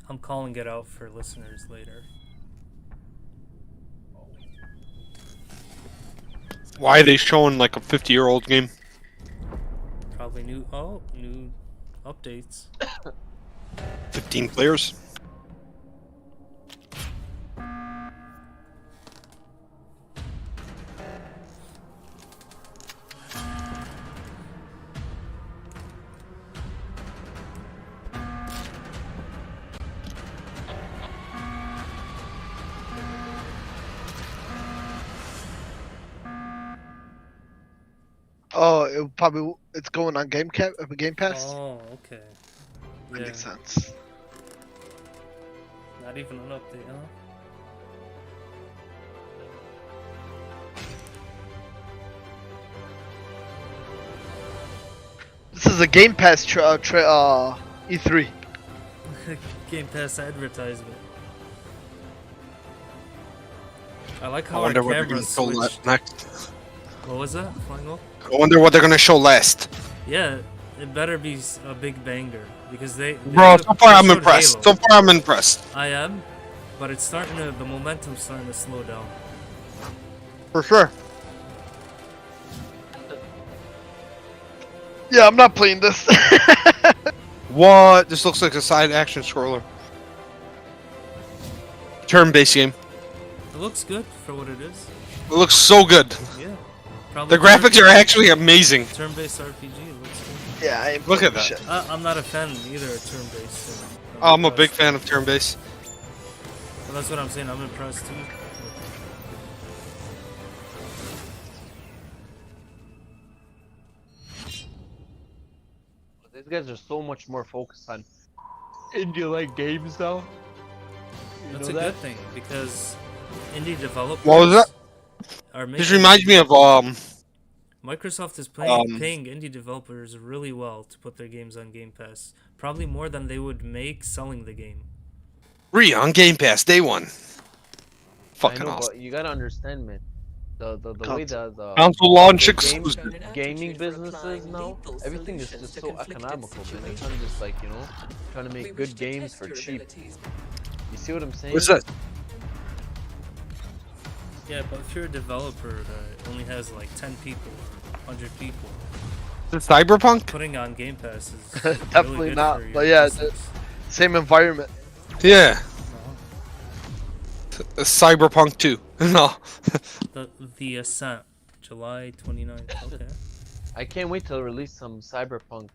I'm calling it out for listeners later. Why are they showing like a 50-year-old game? Probably new updates. 15 players. Oh, it's going on Game Pass. Oh, okay. That Yeah. makes sense. Not even an update, huh? This is a Game Pass E3. Game Pass advertisement. I like I how our wonder what they're camera gonna show switched. next. What was that? Flying off? I wonder what they're gonna show last. Yeah, it better be a big banger because they Bro, so far I'm showed impressed. Halo. So far I'm impressed. I am, but it's the momentum's starting to slow down. For sure. Yeah, I'm not playing this. What? This looks like a side action scroller. Turn-based game. It looks good for what it is. It looks so good. Yeah. Probably The graphics are actually amazing. Turn-based RPG. It looks good. Yeah, I ain't Look at playing that. shit. I'm not a fan either of turn-based. I'm a big fan of turn-based. But that's what I'm saying. I'm impressed too. These guys are so much more focused on indie-like games now. You That's know a that? good thing because indie developers. What was that? Are This making, reminds me of Microsoft is paying indie developers really well to put their games on Game Pass. Probably more than they would make selling the game. free on Game Pass day one. I Fucking know, awesome. but you gotta understand, man. The way the Console launch the exclusive. gaming businesses now, everything is just so economical, man. They're trying to just trying to make good games for cheap. You see what I'm saying? What's that? Yeah, but if you're a developer that only has like 10 people or 100 people, The Cyberpunk? putting on Game Pass is Definitely really good not. for your But yeah, business. same environment. Yeah. Cyberpunk 2. No. The Ascent, July 29th. Okay. I can't wait to release some Cyberpunk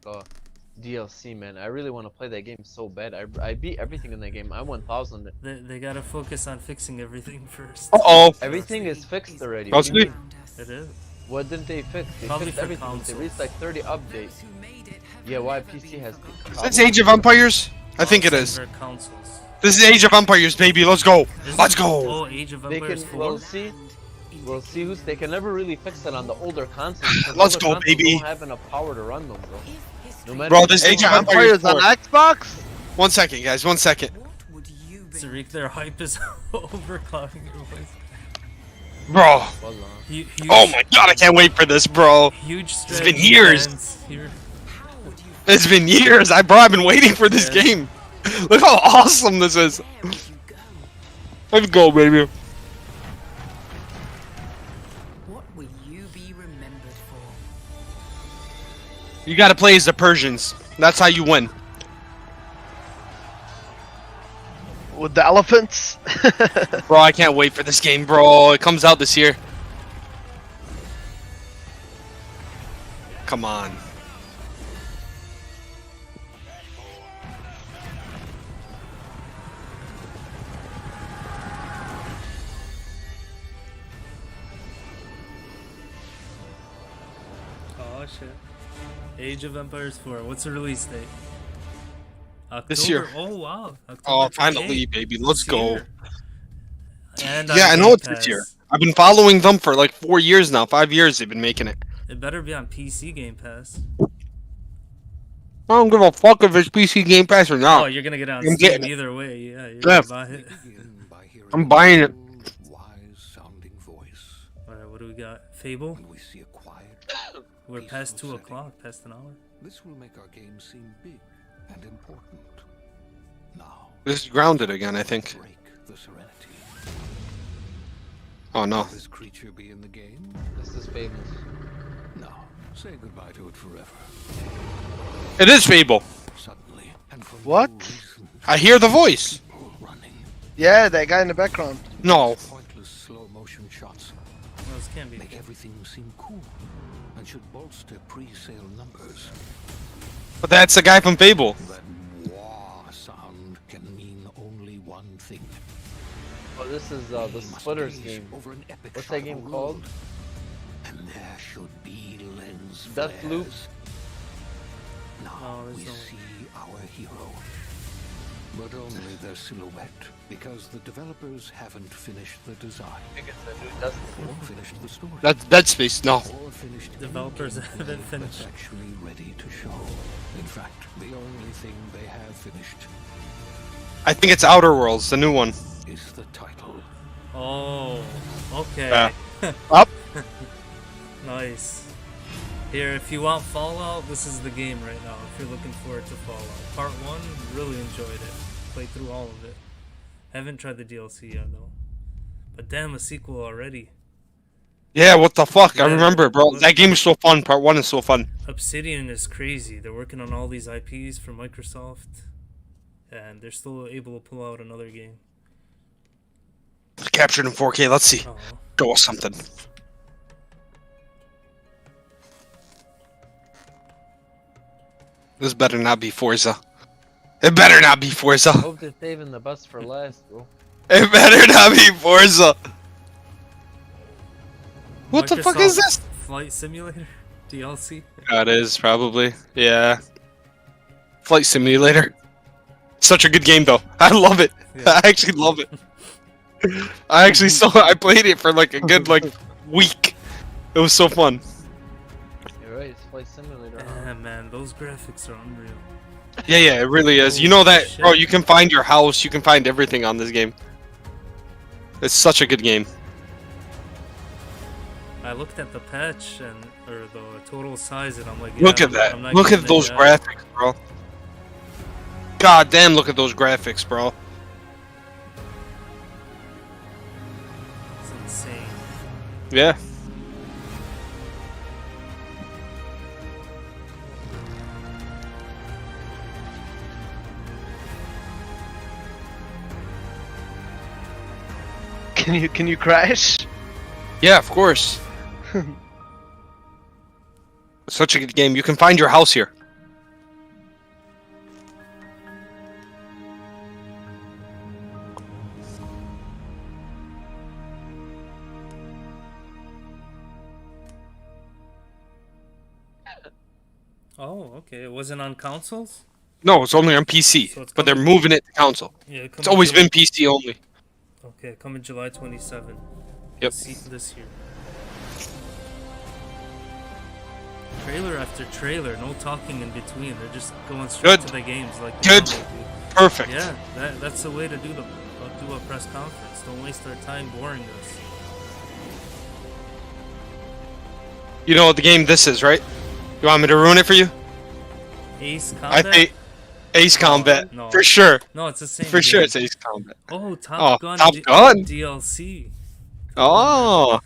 DLC, man. I really want to play that game so bad. I beat everything in that game. I 1000 it. They gotta focus on fixing everything first. Uh-oh. Everything is fixed already. That's What do you me. mean? It is. What didn't they fix? They Probably fixed for everything. They consoles. released like 30 updates. Yeah, why PC has? Is this Age of Empires? I think it is. For consoles. This is Age of Empires, baby. Let's go. Let's go. Oh, Age of They Empires can. 4. We'll see who's. They can never really fix it on the older consoles. because Let's older go, consoles baby. Don't have enough power to run them, bro. No matter. Bro, this Age of Empires on 4. Xbox? 1 second, guys. 1 second. Tariq, their hype is overclocking your voice. Bro. Huge, Oh my god, I can't wait for this, bro. Huge It's been strategy years. fans here. It's been years. I've been waiting for this game. Look how awesome this is. Let's go, baby. What will you be remembered for? You gotta play as the Persians. That's how you win. With the elephants? Bro, I can't wait for this game, bro. It comes out this year. Come on. Oh shit. Age of Empires 4. What's the release date? October. This year. Oh wow. October Oh, finally, 28th. baby. Let's This go. year. And Yeah, I on know Game it's this year. Pass. I've been following them for like 4 years now. 5 years they've been making it. It better be on PC Game Pass. I don't give a fuck if it's PC Game Pass or not. Oh, you're gonna get it on I'm Steam getting it. either way. Yeah, you're Yeah. gonna buy it. I'm buying it. Wise-sounding voice. Alright, what do we got? Fable? When we see a quiet, We're past peaceful 2 setting, o'clock, past an hour. This will make our game seem big and important. Now, This is grounded again, I think. break the serenity. Oh no. Will this creature be in the game? This is famous. No. Say goodbye to it forever. It is Fable. Suddenly, and for What? no reason, I hear the voice. Yeah, that guy in the background. No. pointless slow motion shots No, this can't be. make everything seem cool and should bolster pre-sale numbers. But that's the guy from Fable. That wah sound can mean only one thing. Oh, this is the Splitters game. Over an epic What's that shot game of a called? world. And there should be lens Deathloop. flares. Now Oh, there's we no- see our hero. But only their silhouette, because the developers haven't finished the design. I think it's a new Destiny. Or finished the story. That's Dead Space. No. Or finished Developers any haven't gameplay finished. that's actually ready to show. In fact, the only thing they have finished I think it's Outer Worlds, the new one. is the title. Oh, okay. Up. Nice. Here, if you want Fallout, this is the game right now. If you're looking forward to Fallout. Part 1, really enjoyed it. Played through all of it. Haven't tried the DLC yet, though. But damn, a sequel already. Yeah, what the fuck? I Yeah, remember, bro. what- That game is so fun. Part 1 is so fun. Obsidian is crazy. They're working on all these IPs for Microsoft. And they're still able to pull out another game. Captured in 4K. Let's see. Oh. Go with something. This better not be Forza. It better not be Forza. I hope they're saving the best for last, bro. It better not be Forza. What the fuck is Microsoft this? Flight Simulator? DLC? That is probably. Yeah. Flight Simulator. Such a good game though. I love it. Yeah. I actually love it. I actually I played it for like a good week. It was so fun. You're right, it's Flight Simulator. huh? Yeah, man, those graphics are unreal. Yeah, yeah, it really is. You know that, bro, you can find your house, you can find everything on this game. It's such a good game. I looked at the patch and or the total size and I'm like, Look yeah, at that. I'm not Look at getting it those yet. graphics, bro. God damn, look at those graphics, bro. It's insane. Yeah. Can you crash? Yeah, of course. Such a good game. You can find your house here. Oh, okay. It wasn't on consoles? No, it's only on PC, So it's but they're coming- moving it to console. Yeah, It's always been PC only. Okay, coming July 27. Yep. This year. Trailer after trailer, no talking in between. They're just going straight Good. to the games like Good. they normally do. Perfect. Yeah, that's the way to do a press conference. Don't waste our time boring us. You know what the game this is, right? You want me to ruin it for you? Ace I Combat? think Ace Combat. No. For sure. No, it's the same For sure game. it's Ace Combat. Oh, Top Gun, Top Gun? DLC. Oh.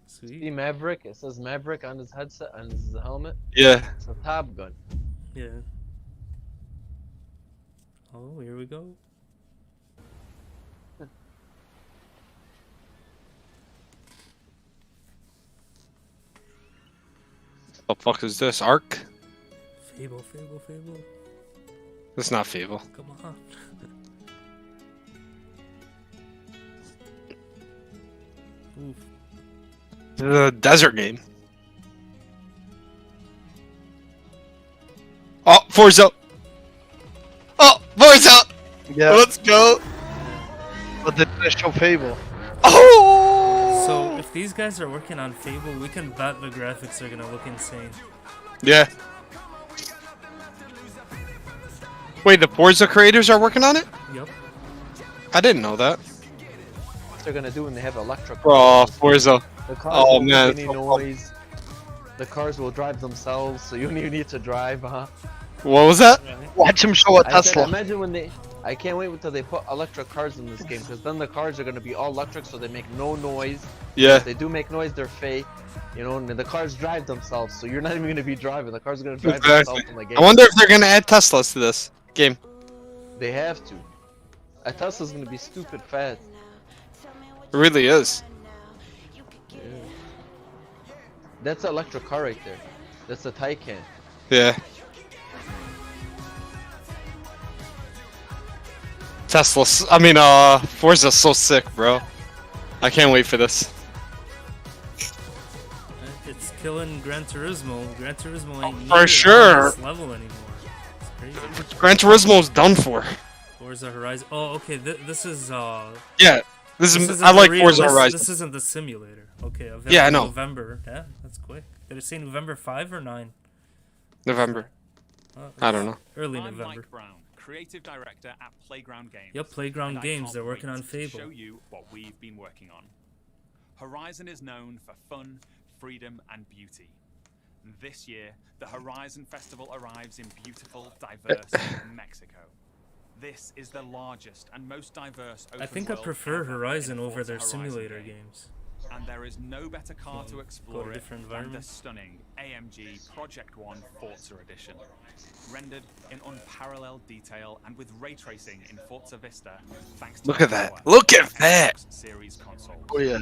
Sweet. See Maverick? It says Maverick on his headset, on his helmet. Yeah. It's a Top Gun. Yeah. Oh, here we go. The fuck is this? Ark? Fable. It's not Fable. Come on. Oof. This is a desert game. Oh, Forza! Oh, Forza! Yeah. Let's go! But they didn't show Fable. Oh! So if these guys are working on Fable, we can bet the graphics are gonna look insane. Yeah. Wait, the Forza creators are working on it? Yep. I didn't know that. What they're gonna do when they have electric Oh, cars. Forza. The cars Oh, won't man, make it's any so fun. noise. The cars will drive themselves, so you don't even need to drive, huh? What was that? Watch him show a I said, Tesla. imagine when they. I can't wait until they put electric cars in this game, because then the cars are gonna be all electric, so they make no noise. Yeah. If they do make noise, they're fake. You know, and the cars drive themselves, so you're not even gonna be driving. The cars are gonna drive Exactly. themselves in the game. I wonder if they're gonna add Teslas to this game. They have to. A Tesla's gonna be stupid fast. It really is. Yeah. That's an electric car right there. That's a Taycan. Yeah. Forza's so sick, bro. I can't wait for this. It's killing Gran Turismo. Gran Turismo ain't for near sure. this level anymore. It's crazy. Gran Turismo's done for. Forza Horizon. Oh, okay. This is Yeah. This is. isn't I the like real- Forza this- Horizon. This isn't the simulator. Okay. Available Yeah, I know. November. Yeah, that's quick. Did it say November 5 or 9? November. I don't know. Early I'm November. Mike Brown, creative director at Playground Games. Yep, Playground and I Games, can't they're working wait on to Fable. Show you what we've been working on. Horizon is known for fun, freedom, and beauty. And this year, the Horizon Festival arrives in beautiful, diverse Mexico. This is the largest and most diverse open I think I world prefer ever Horizon in a over Forza their Horizon simulator game. games. And there is no better car to explore it different than the environments. stunning AMG Project One Forza Edition. Rendered in unparalleled detail and with ray tracing in Forza Vista, thanks to Look at the that. power Look of at that. Xbox Series consoles. Oh yeah.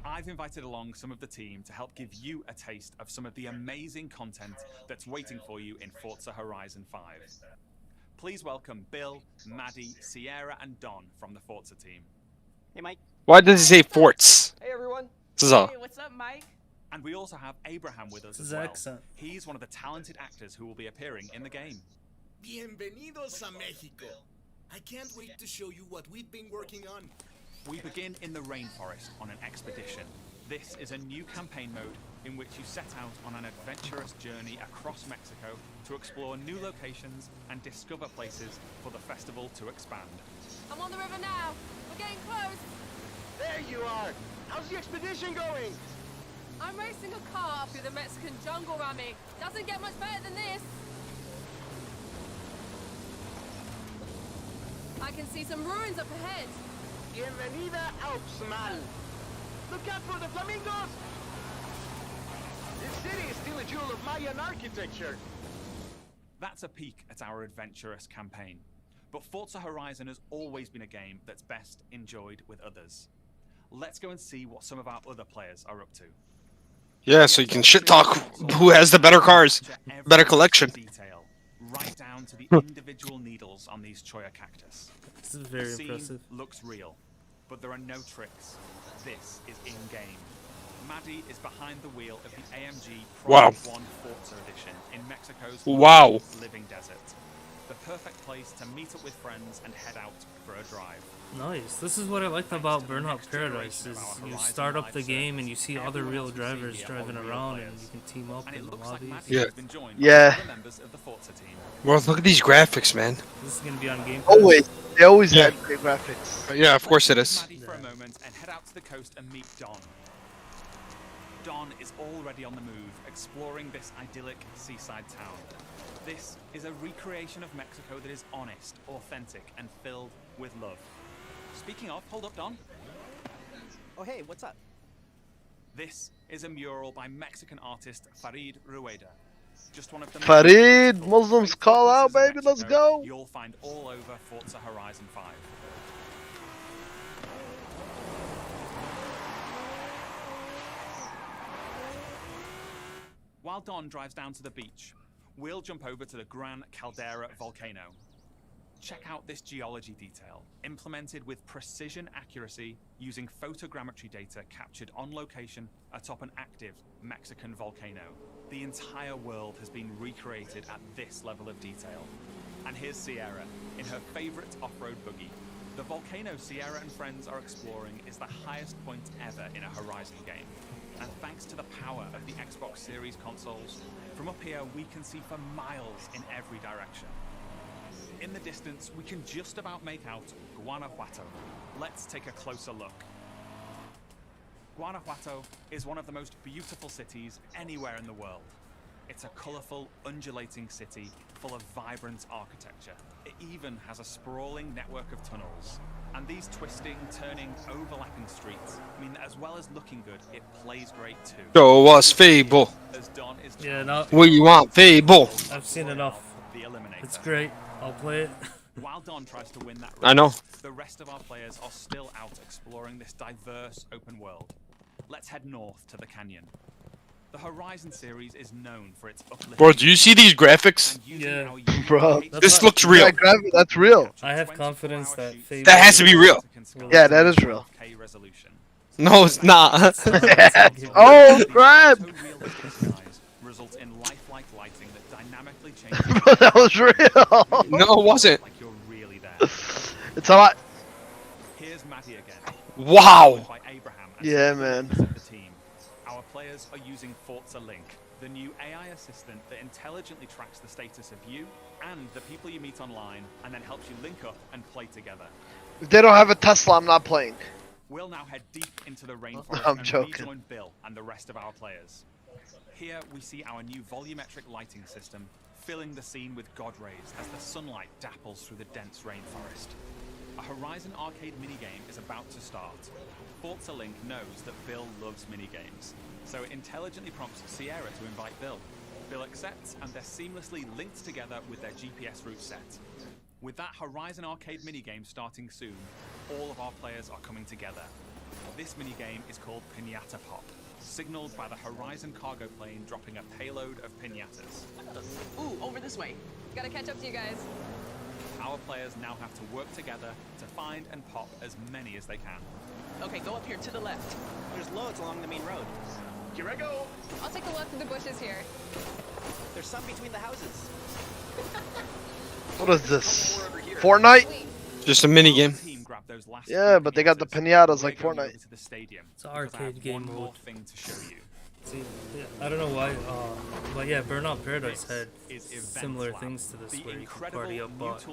I've invited along some of the team to help give you a taste of some of the amazing content that's waiting for you in Forza Horizon 5. Please welcome Bill, Maddie, Sierra, and Don from the Forza team. Hey, Mike. Why does he say forts? Hey, everyone. This is all. Hey, what's up, Mike? And we also have Abraham with us His as well. accent. He's one of the talented actors who will be appearing in the game. Bienvenidos a Mexico. I can't wait to show you what we've been working on. We begin in the rainforest on an expedition. This is a new campaign mode in which you set out on an adventurous journey across Mexico to explore new locations and discover places for the festival to expand. I'm on the river now. We're getting close. There you are. How's the expedition going? I'm racing a car through the Mexican jungle, Rami. Doesn't get much better than this. I can see some ruins up ahead. Bienvenida Alpsmal. Look out for the flamingos! This city is still a jewel of Mayan architecture. That's a peek at our adventurous campaign. But Forza Horizon has always been a game that's best enjoyed with others. let's go and see what some of our other players are up to. Yeah, so you can shit talk who has the better cars, better collection. Detail, right down to the individual needles on these Choya cactus. This is very the scene impressive. Looks real, but there are no tricks. This is in-game. Maddie is behind the wheel of the AMG Wow. Pro 1 Forza Edition in Mexico's Wow. living desert. The perfect place to meet up with friends and head out for a drive. Nice. This is what I liked about Burnout Paradise is you start up the game and you see other real drivers driving around and you can team up in the lobbies. Yeah. Yeah. Well, look at these graphics, man. This is gonna be on Game Pass. Always. They always Yeah. have great graphics. Yeah, of course it is. Maddie for a moment and head out to the coast and meet Don. Don is already on the move, exploring this idyllic seaside town. This is a recreation of Mexico that is honest, authentic, and filled with love. Speaking of, hold up, Don. Oh, hey, what's up? This is a mural by Mexican artist Farid Rueda. Just one of the Farid, Muslims call out, baby, let's go. You'll find all over Forza Horizon 5. While Don drives down to the beach, we'll jump over to the Gran Caldera volcano. Check out this geology detail, implemented with precision accuracy using photogrammetry data captured on location atop an active Mexican volcano. The entire world has been recreated at this level of detail. And here's Sierra, in her favorite off-road buggy. The volcano Sierra and friends are exploring is the highest point ever in a Horizon game. And thanks to the power of the Xbox Series consoles, from up here we can see for miles in every direction. In the distance, we can just about make out Guanajuato. Let's take a closer look. Guanajuato is one of the most beautiful cities anywhere in the world. It's a colourful, undulating city full of vibrant architecture. It even has a sprawling network of tunnels. And these twisting, turning, overlapping streets mean that as well as looking good, it plays great too. Show us Fable. Yeah, no. We want Fable. I've seen enough. It's great. I'll play it. While Don tries to win that race, I know. the rest of our players are still out exploring this diverse open world. Let's head north to the canyon. The Horizon series is known for its uplifting. Bro, do you see these graphics? Yeah. Bro. This looks real. That's real. I have confidence that Fable That has to be real. Yeah, that is real. No, it's not. Oh, crap! Result in lifelike lighting that dynamically changes. That was real. No, it wasn't. Like you're really there. It's a lot. Here's Maddie again. Wow. By Abraham and Yeah, some man. members of the team. Our players are using Forza Link, the new AI assistant that intelligently tracks the status of you and the people you meet online, and then helps you link up and play together. If they don't have a Tesla, I'm not playing. We'll now head deep into the rainforest I'm and joking. rejoin Bill and the rest of our players. Here we see our new volumetric lighting system filling the scene with god rays as the sunlight dapples through the dense rainforest. A Horizon arcade minigame is about to start. Forza Link knows that Bill loves minigames, so it intelligently prompts Sierra to invite Bill. Bill accepts, and they're seamlessly linked together with their GPS route set. With that Horizon arcade minigame starting soon, all of our players are coming together. This minigame is called Pinata Pop, signaled by the Horizon cargo plane dropping a payload of pinatas. Ooh, over this way. Gotta catch up to you guys. Our players now have to work together to find and pop as many as they can. Okay, go up here to the left. There's loads along the main road. Here I go. I'll take a look through the bushes here. There's some between the houses. What is this? Fortnite? Just a mini game. Yeah, but they got the pinatas like Fortnite. It's an arcade game mode. See, yeah, I don't know why, but yeah, Burnout Paradise had similar things to this where you can party up, but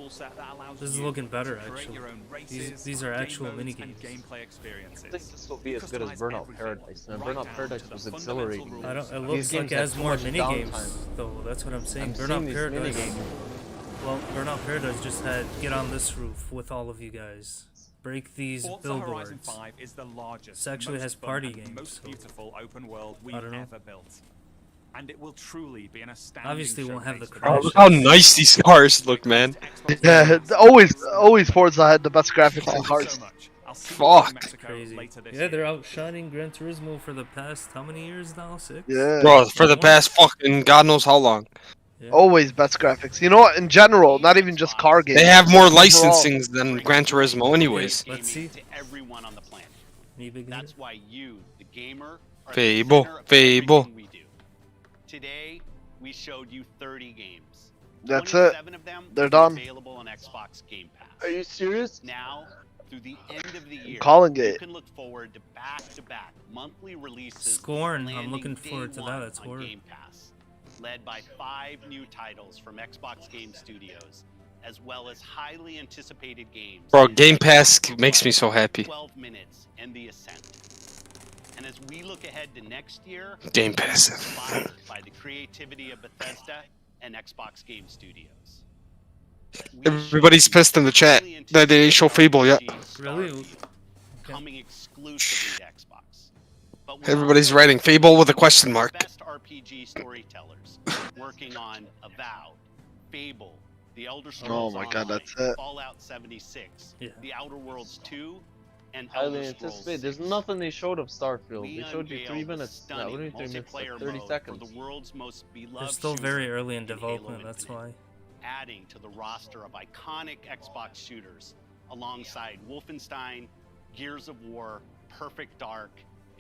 this is looking better actually. These are actual minigames. I think this will be as good as Burnout Paradise. Man, Burnout Paradise was exhilarating. I don't. It looks like it has more minigames, though. That's what I'm saying. Burnout Paradise. Well, Burnout Paradise just had get on this roof with all of you guys. Break these Forza billboards. Horizon 5 is the largest, This actually most has fun party and games, most so beautiful open world we've I don't know. ever built. And it will truly be an astounding Obviously, it won't have the showcase crash. How nice these cars look, man. Yeah, always Forza had the best graphics in cars. I'll see you in Fuck. Mexico Crazy. later this Yeah, year. they're outshining Gran Turismo for the past how many years now? 6? Yeah. Bro, for the past fucking God knows how long. Yeah. Always best graphics. You know what? In general, not even just car games. They have more overall. licensings than Gran Turismo, anyways. Let's see. To everyone on the planet. Any big That's why you, the gamer, are Fable, the center of Fable. everything we do. Today, we showed you 30 games. That's it. 27 of them They're are done. available on Xbox Game Pass. Are you serious? Now, through the end of the year, calling you it. can look forward to back-to-back monthly releases. Scorn, I'm landing looking day forward to one that, that's on horror. Game Pass, led by 5 new titles from Xbox Game Studios, as well as highly anticipated games. Bro, Game Pass makes me so happy. 12 Minutes and The Ascent. And as we look ahead to next year, Game Pass. inspired by the creativity of Bethesda and Xbox Game Studios. Everybody's pissed in the chat that they didn't show Fable yet. Really? Coming exclusively to Xbox. But we're Everybody's also writing Fable with a question mark. best RPG storytellers working on Avowed, Fable, The Elder Scrolls Oh my God, Online, that's it. Fallout 76, Yeah. The Outer Worlds 2, and Highly Elder Scrolls anticipated. 6. There's nothing they showed of Starfield. We They showed you 3 unveiled the minutes. No, stunning what do you mean 3 minutes? Like multiplayer 30 mode seconds. For the world's most beloved They're still shooter very early in Halo development, that's Infinite, why. adding to the roster of iconic Xbox shooters alongside Wolfenstein, Gears of War, Perfect Dark,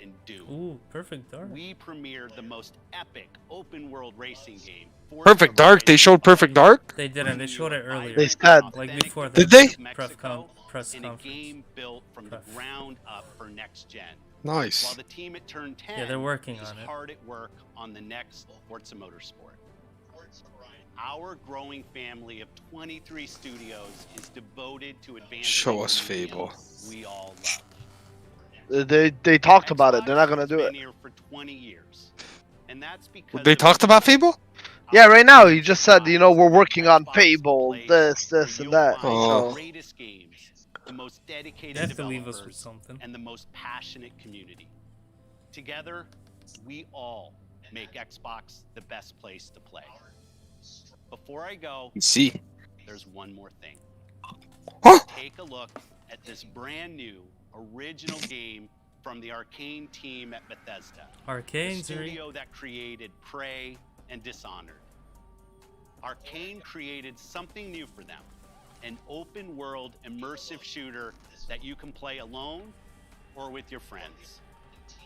and Doom. Ooh, Perfect Dark. We premiered the most epic open-world racing game. Perfect Dark? They showed Perfect Dark? They didn't, they showed it earlier. They said. Like before the Did they? press in a conference. game built from the ground up for next gen. Nice. While the team at Turn 10 Yeah, they're working is on it. hard at work on the next Forza Motorsport. Our growing family of 23 studios is devoted to advancing Show us the medium Fable. we all love. They talked about it. They're not gonna do Been it. here for 20 years. And that's because They of talked about Fable? Yeah, right now he just said, you know, we're working on Fable, this, and that. Oh. So greatest games, the most dedicated They have to leave us with developers, something. and the most passionate community. Together, we all make Xbox the best place to play. Before I go, See. there's one more thing. Huh? Take a look at this brand new original game from the Arcane team at Bethesda. Arcane, the studio that created Prey and Dishonored. Arcane created something new for them. An open world immersive shooter that you can play alone or with your friends.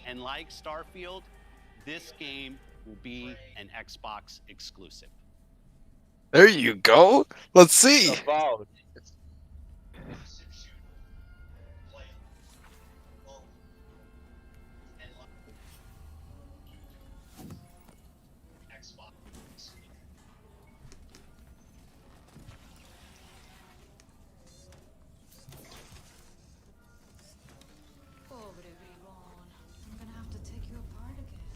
And like Starfield, this game will be an Xbox exclusive. There you go. Let's see. Avowed.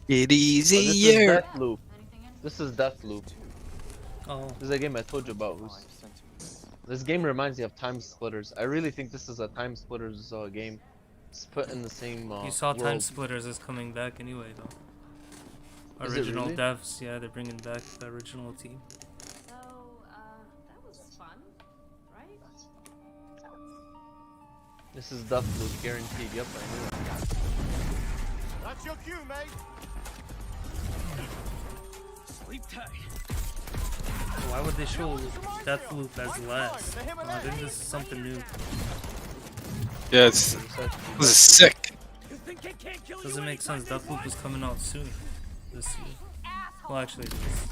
Get This is easier. Deathloop. This is Deathloop. Oh. This is a game I told you about. This game reminds me of Time Splitters. I really think this is a Time Splitters game. It's put in the same You saw Time world. Splitters is coming back anyway, though. Is it Original really? devs, yeah, they're bringing back the original team. So, that was fun, right? This is Deathloop, guaranteed. Yep, I knew it. That's your cue, mate. Sleep tight. Why would they show Deathloop as last? I think this is something new. Yeah, this is sick. Doesn't make sense. Deathloop is coming out soon. This year. Well, actually, it is.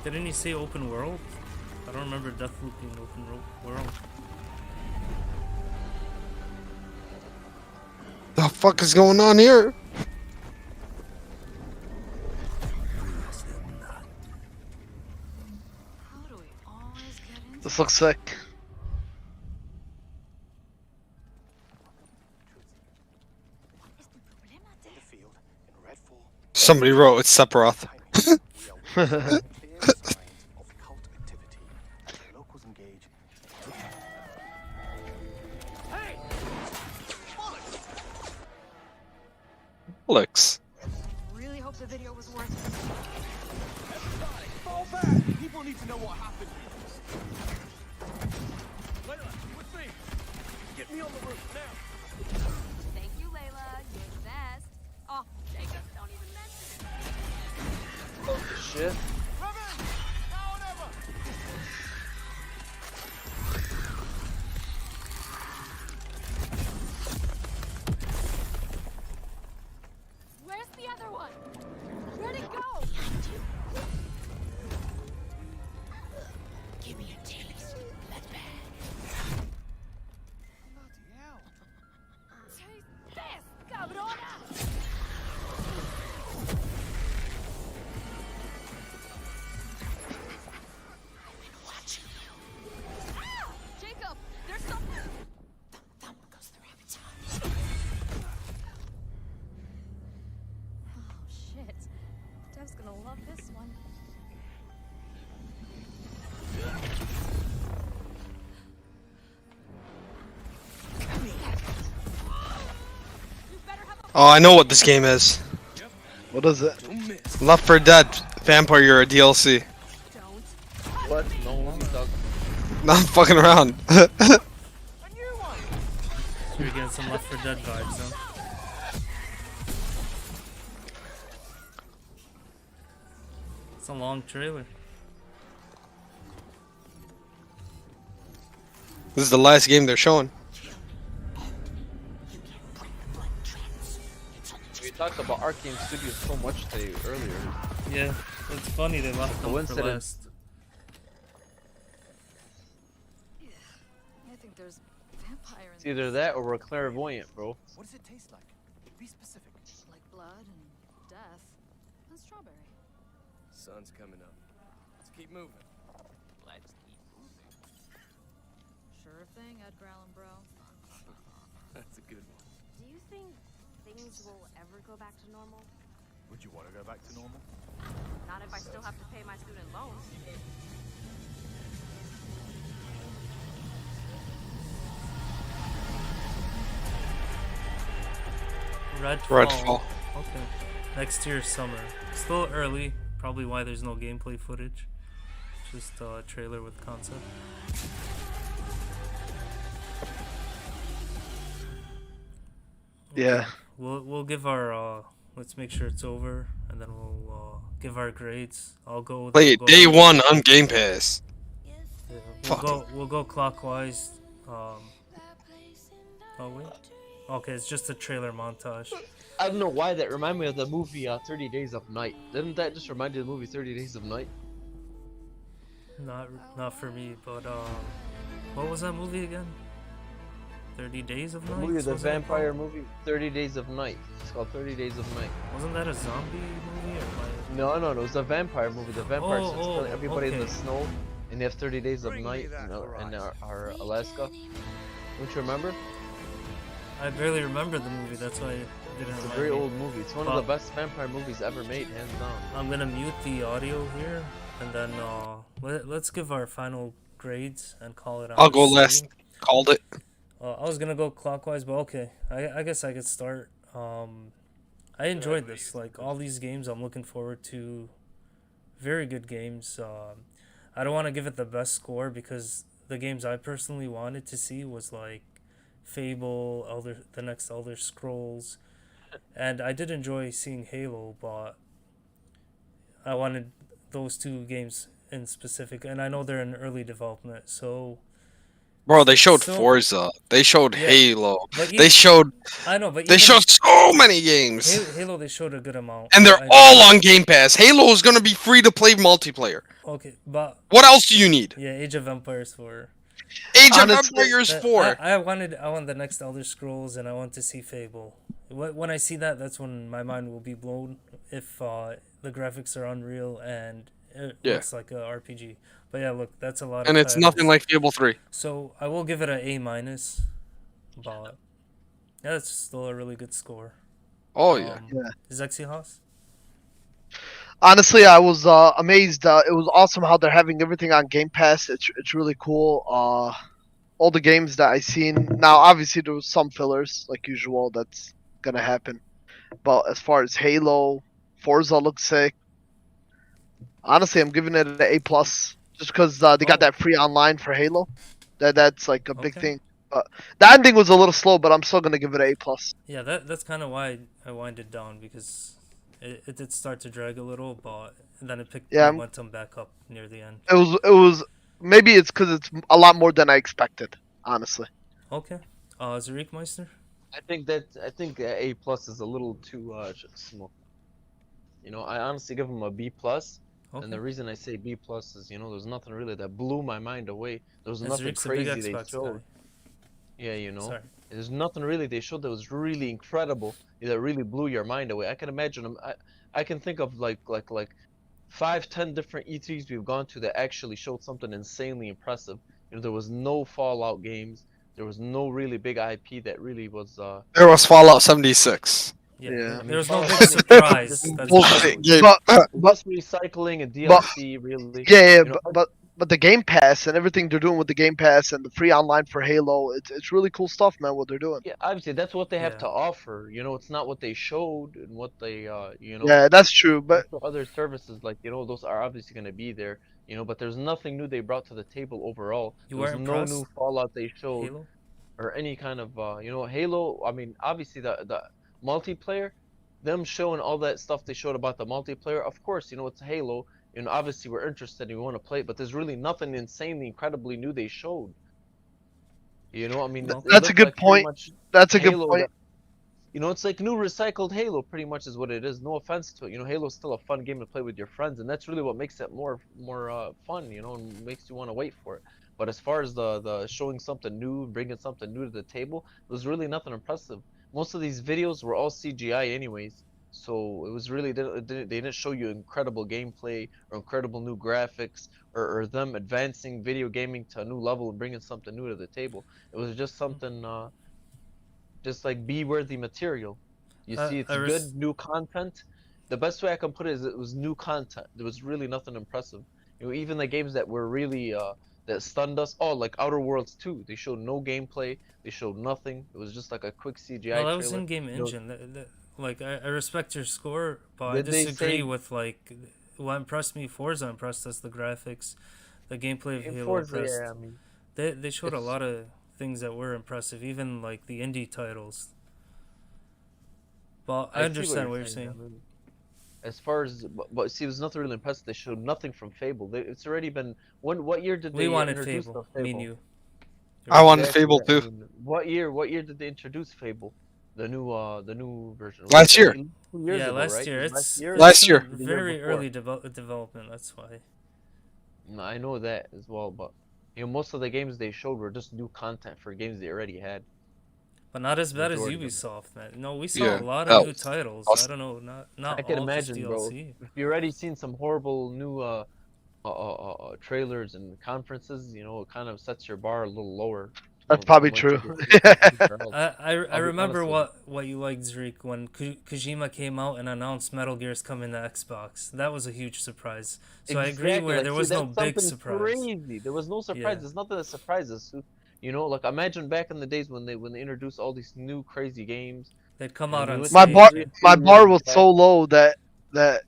Didn't he say open world? I don't remember Deathloop being open world. The fuck is going on here? this looks sick. Somebody wrote it's Sephiroth. Alex. Really hope the video was worth Fall back. People need to know what happened. With me. Get me on the roof now. Thank you, Layla. You're the best. Oh, Jacob, don't even mention it. Oh shit. Where's the other one? Where'd it go? Give me a taste. Let back. Bloody hell. Taste this, cabrona! Watching you. Ah! Jacob, there's something. Thump goes the rabbit's eye. Oh, shit. Dev's gonna love this one. Oh, I know what this game is. What is it? Left 4 Dead Vampire a DLC. What? No one talking. Not fucking around. You're getting some Left 4 Dead vibes, huh? It's a long trailer. This is the last game they're showing. We talked about Arcane Studios so much today earlier. Yeah, it's funny they left them for Coincidence. last. I think there's vampire in It's either that or we're clairvoyant, bro. What does it taste like? Be specific. like blood and death and strawberry. Sun's coming up. Let's keep moving. Let's keep moving. Sure thing, Edgar Allan Bro. That's a good one. Do you think things will ever go back to normal? Would you want to go back to normal? Not if I still have to pay my student loans. Redfall. Okay. Next year, summer. Still early. Probably why there's no gameplay footage. Just a trailer with concept. Yeah. We'll give our let's make sure it's over, and then we'll give our grades. I'll go. Play it day 1 on Game Pass. Yeah, Fuck. we'll go clockwise. Oh wait. Okay, it's just a trailer montage. I don't know why that reminded me of the movie 30 Days of Night. Didn't that just remind you of the movie 30 Days of Night? Not for me, but what was that movie again? 30 Days of The Night. movie, the Wasn't it vampire called? movie, 30 Days of Night. It's called 30 Days of Night. Wasn't that a zombie movie or No, it was a vampire movie. The vampire starts killing everybody in the okay. snow, and they have 30 Days of Night in our Alaska. Don't you remember? I barely remember the movie. That's why it didn't. It's a remind very me. old movie. It's one of the best vampire movies ever made, hands down. I'm gonna mute the audio here, and then let's give our final grades and call it. I'll go last. Called it. I was gonna go clockwise, but okay. I guess I could start. I enjoyed this. Like all these games, I'm looking forward to. Very good games. I don't want to give it the best score because the games I personally wanted to see was like Fable, the next Elder Scrolls, and I did enjoy seeing Halo, but I wanted those two games in specific, and I know they're in early development, so. Bro, they showed Forza. They showed Yeah, Halo. but They showed. I know, but they even- showed so many games, Halo, they showed a good amount, and they're I- all on Game Pass. Halo is gonna be free to play multiplayer. Okay, but What else do you need? yeah, Age of Empires 4. Age of Empires 4. I want the next Elder Scrolls, and I want to see Fable. When I see that, that's when my mind will be blown. If the graphics are unreal and it Yeah. looks like a RPG. But yeah, look, that's a lot. And of it's nothing like Fable 3. So I will give it an A-, but yeah, that's still a really good score. Oh yeah. Zexihouse? Honestly, I was amazed. It was awesome how they're having everything on Game Pass. It's really cool. All the games that I seen. Now, obviously, there was some fillers, like usual. That's gonna happen. But as far as Halo, Forza looks sick. Honestly, I'm giving it an A+, just because they got that free online for Halo. That's like a big Okay. thing. But the ending was a little slow, but I'm still gonna give it an A+. Yeah, that's kind of why I winded down, because it did start to drag a little, but then it picked Yeah, momentum back up near the end. it was maybe it's because it's a lot more than I expected, honestly. Okay. Zarik Meister? I think A plus is a little too small. You know, I honestly give him a B plus. Okay. And the reason I say B plus is, you know, there's nothing really that blew my mind away. There was And nothing Zarik's a big crazy they Xbox showed. guy. Yeah, you know. Sorry. There's nothing really they showed that was really incredible, that really blew your mind away. I can imagine them. I can think of like 5-10 different E3s we've gone to that actually showed something insanely impressive. You know, there was no Fallout games. There was no really big IP that really was. There was Fallout 76. Yeah. I mean, There was no Fallout big 76 surprise. just That's Bullshit game. just recycling and But DLC, really. yeah, You know, but the Game Pass and everything they're doing with the Game Pass and the free online for Halo, it's really cool stuff, man. What they're doing. yeah, obviously that's what they have Yeah. to offer. You know, it's not what they showed and what they you know. Yeah, that's true. But For other services, like, you know, those are obviously going to be there, you know, but there's nothing new they brought to the table overall. You There was weren't no impressed? new Fallout they showed, Halo? or any kind of you know, Halo. I mean, obviously the multiplayer, them showing all that stuff they showed about the multiplayer, of course, you know, it's Halo, and obviously we're interested and we want to play it, but there's really nothing insanely incredibly new they showed. You know, I mean, it that's a looked good like pretty point. much That's a good Halo point. that, you know, it's like new recycled Halo, pretty much is what it is. No offense to it, you know, Halo's still a fun game to play with your friends, and that's really what makes it more fun, you know, and makes you want to wait for it. But as far as the showing something new, bringing something new to the table, there's really nothing impressive. Most of these videos were all CGI anyways, so it was really they didn't show you incredible gameplay or incredible new graphics or them advancing video gaming to a new level and bringing something new to the table. It was just something just like B-worthy material. You see, it's good new content. The best way I can put it is it was new content. There was really nothing impressive. You know, even the games that were really that stunned us. Oh, like Outer Worlds 2. They showed no gameplay. They showed nothing. It was just like a quick CGI Well, that trailer. was in-game You know, engine. Like, I respect your score, but I Did they disagree say- with, like, what impressed me. Forza impressed us, the graphics, the gameplay of In Halo Forza, impressed. yeah, I mean, They showed a it's- lot of things that were impressive, even, like, the indie titles. But I see understand what you're I saying. mean, as far as, but see, there's nothing really impressive. They showed nothing from Fable. It's already been. What year did We they wanted introduce Fable, the me and you. I wanted Exactly, Fable yeah, I too. mean, what year did they introduce Fable? The new version. Was Last it year. 2 years Yeah, ago, last right? year. It was It's Last in year. The year very before. early development. That's why. No, I know that as well, but you know, most of the games they showed were just new content for games they already had. But not as bad as Majority of Ubisoft, man. No, we saw Yeah, a lot that of new was titles. awesome. I don't know, not I can all just imagine, bro. DLC. If you already seen some horrible new trailers and conferences, you know, it kind of sets your bar a little lower. That's probably true. I remember what you liked, Zreek, when Kojima came out and announced Metal Gear's coming to Xbox. That was a huge surprise. So I agree where there was no big surprise. Crazy. There was no surprise. Yeah. There's nothing that surprises. You know, like imagine back in the days when they introduced all these new crazy games. They'd come you know, out we on went my stage. bar yeah. my bar years was back. so low that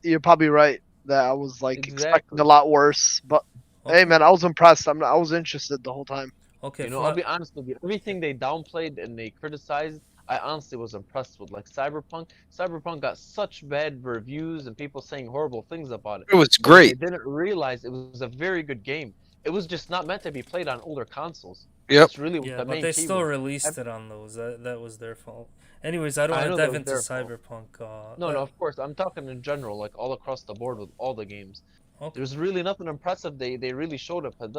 you're probably right that I was like expecting a lot worse. But hey, man, I was impressed. I was interested the whole time. Okay, You know, I'll be honest with you. Everything they downplayed and they criticized, I honestly was impressed with. Like Cyberpunk. Cyberpunk got such bad reviews and people saying horrible things about it. It was But great. They didn't realize it was a very good game. It was just not meant to be played on older consoles. Yep. That's really what Yeah, the but main they key still was. released it on those. That was their fault. Anyways, I don't I want know to that dive was into their fault. Cyberpunk. No, of course. I'm talking in general, like all across the board with all the games. There's really nothing impressive. They really showed up at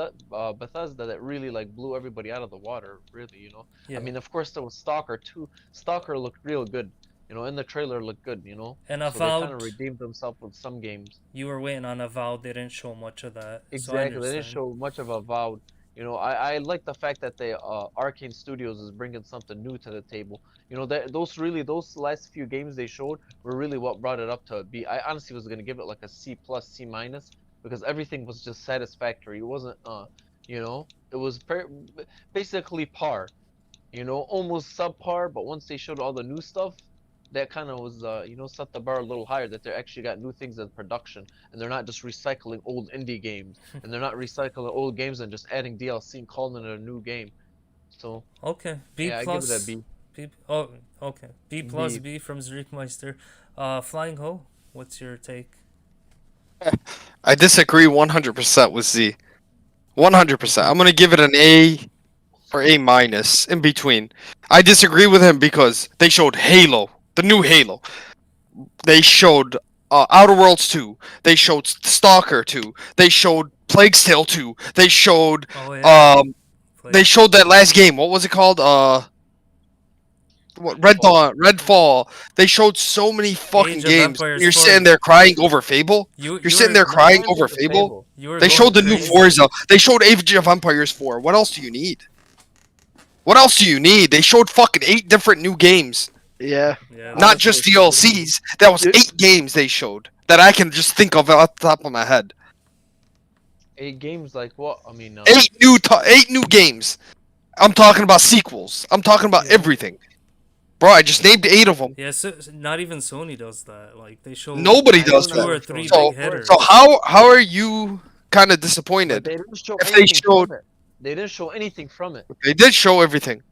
Bethesda that really like blew everybody out of the water. Really, you know. Yeah. I mean, of course there was Stalker too. Stalker looked real good. You know, in the trailer looked good. You know. And so they kind Avowed, of redeemed themselves with some games. you were waiting on Avowed. They didn't show much of that. So I Exactly. They didn't understand. show much of Avowed. You know, I like the fact that they Arcane Studios is bringing something new to the table. You know, those last few games they showed were really what brought it up to a B. I honestly was gonna give it like a C plus, C minus, because everything was just satisfactory. It wasn't, you know, it was basically par. You know, almost subpar. But once they showed all the new stuff, that kind of was set the bar a little higher, that they actually got new things in production and they're not just recycling old indie games and they're not recycling old games and just adding DLC and calling it a new game. So Okay, B yeah, I give it a plus. B. Oh, okay. B plus B. B from Zreekmeister. Flying Ho, what's your take? I disagree 100% with Z. 100%. I'm gonna give it an A or A minus in between. I disagree with him because they showed Halo, the new Halo. They showed Outer Worlds 2. They showed Stalker 2. They showed Plague's Tale 2. They showed Oh yeah. they showed that last game. What was it called? What, Red Dawn, Redfall. They showed so many fucking Age of games. Empires You're 4. sitting there crying over Fable. You're sitting there crying over Fable. You were They going showed the new crazy. Forza. They showed Age of Empires 4. What else do you need? What else do you need? They showed fucking 8 different new games. Yeah. Not just DLCs. That was 8 games they showed that I can just think of off the top of my head. 8 games like what? I mean, 8 new games. I'm talking about sequels. I'm talking about everything. Bro, I just named 8 of them. Yeah, so not even Sony does that. Like they show Nobody does 2 or 3 that. big hitters. So how are you kind of disappointed? They didn't show If anything they showed, from it. They didn't show anything from it. they did show everything.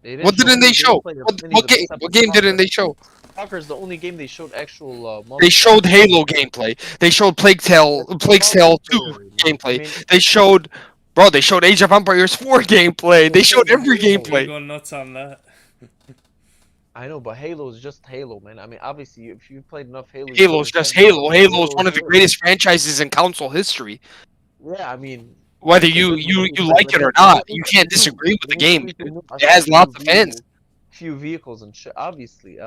What didn't they show? What game didn't they show? Stalker's the only game they showed actual. They showed Halo gameplay. They showed Plague's Tale 2 gameplay. They showed, bro. They showed Age of Empires 4 gameplay. They showed every You're gameplay. going nuts on that. I know, but Halo is just Halo, man. I mean, obviously, if you've played enough Halo, you Halo's just understand Halo. Halo is one of the greatest franchises in console history. Yeah, I mean, Whether you like it or not, you can't disagree with the game. It has lots of fans. Few vehicles and shit. Obviously,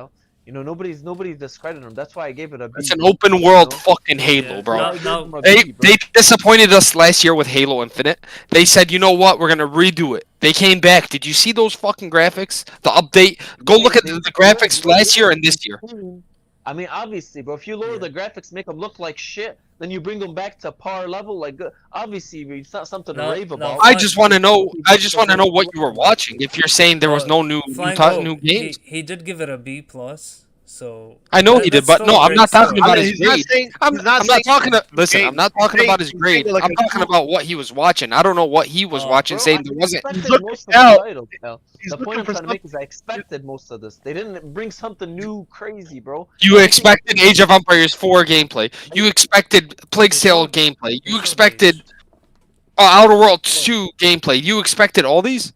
nobody's discrediting them. That's why I gave it a B. It's an open world fucking Halo, bro. They disappointed us last year with Halo Infinite. They said, you know what, we're gonna redo it. They came back. Did you see those fucking graphics? The update. Go look at the graphics last year and this year. I mean, obviously, bro. If you lower the graphics, make them look like shit, then you bring them back to par level. Like, obviously, it's not something to rave about. I just want to know. I just want to know what you were watching. If you're saying there was no new games, he did give it a B plus. So I know he did, but no, I'm not talking about his he's not grade. saying- I'm he's not not saying talking. Listen, game. I'm not talking about his He's grade. saying like I'm a talking about what he was watching. I don't know what he was watching, saying there wasn't. Most of the titles, pal. The point I'm trying to make is I expected most of this. They didn't bring something new, crazy, bro. You expected Age of Empires 4 gameplay. You expected Plague's Tale gameplay. You expected Outer Worlds 2 gameplay. You expected all these?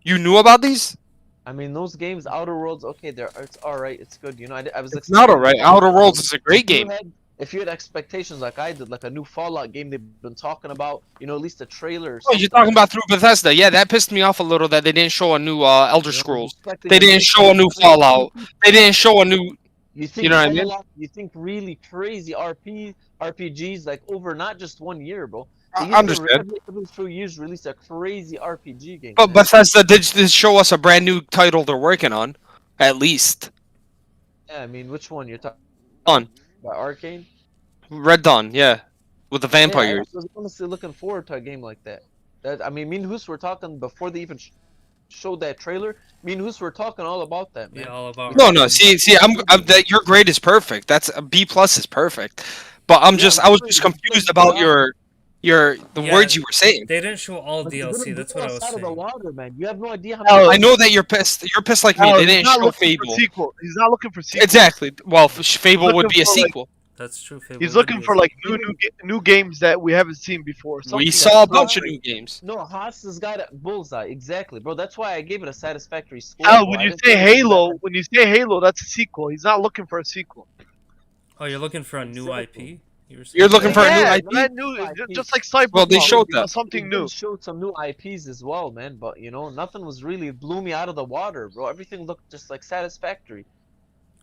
You knew about these? I mean, those games, Outer Worlds, okay, it's all right, it's good. I was. It's not all right. Outer Worlds is a great game. If you had expectations like I did, like a new Fallout game they've been talking about, at least a trailer. Or Oh, you're talking about through Bethesda. Yeah, that pissed me off a little that they didn't show a new Elder Scrolls. They didn't show a new Fallout. They didn't show a new. You know what I mean? You think really crazy RPGs like over not just 1 year, bro. I understand. Every few years release a crazy RPG game. But Bethesda did show us a brand new title they're working on, at least. Yeah, I mean, which one you're talking? On By Arcane? Red Dawn, yeah, with the vampires. Yeah, I was honestly looking forward to a game like that. I mean, me and Hus were talking before they even showed that trailer. Me and Hus were talking all about that, man. Yeah, all about. No. See, I'm that your grade is perfect. That's a B plus is perfect. But I was just confused about the words you were saying. They didn't show all DLC. That's what I was saying. Water, man. You have no idea how. I know that you're pissed. You're pissed like me. They didn't show Fable. He's not looking for sequel. Exactly. Well, Fable would be a sequel. That's true. Fable He's looking for like new games that we haven't seen before. We saw a bunch of new games. No, Haas has got a bullseye. Exactly, bro. That's why I gave it a satisfactory score. Al, when you say Halo, that's a sequel. He's not looking for a sequel. Oh, you're looking for a new IP? You're looking for a new IP? Brand new, just like Cyberpunk. Well, they showed that. Something new. They showed some new IPs as well, man. But nothing was really blew me out of the water, bro. Everything looked just like satisfactory.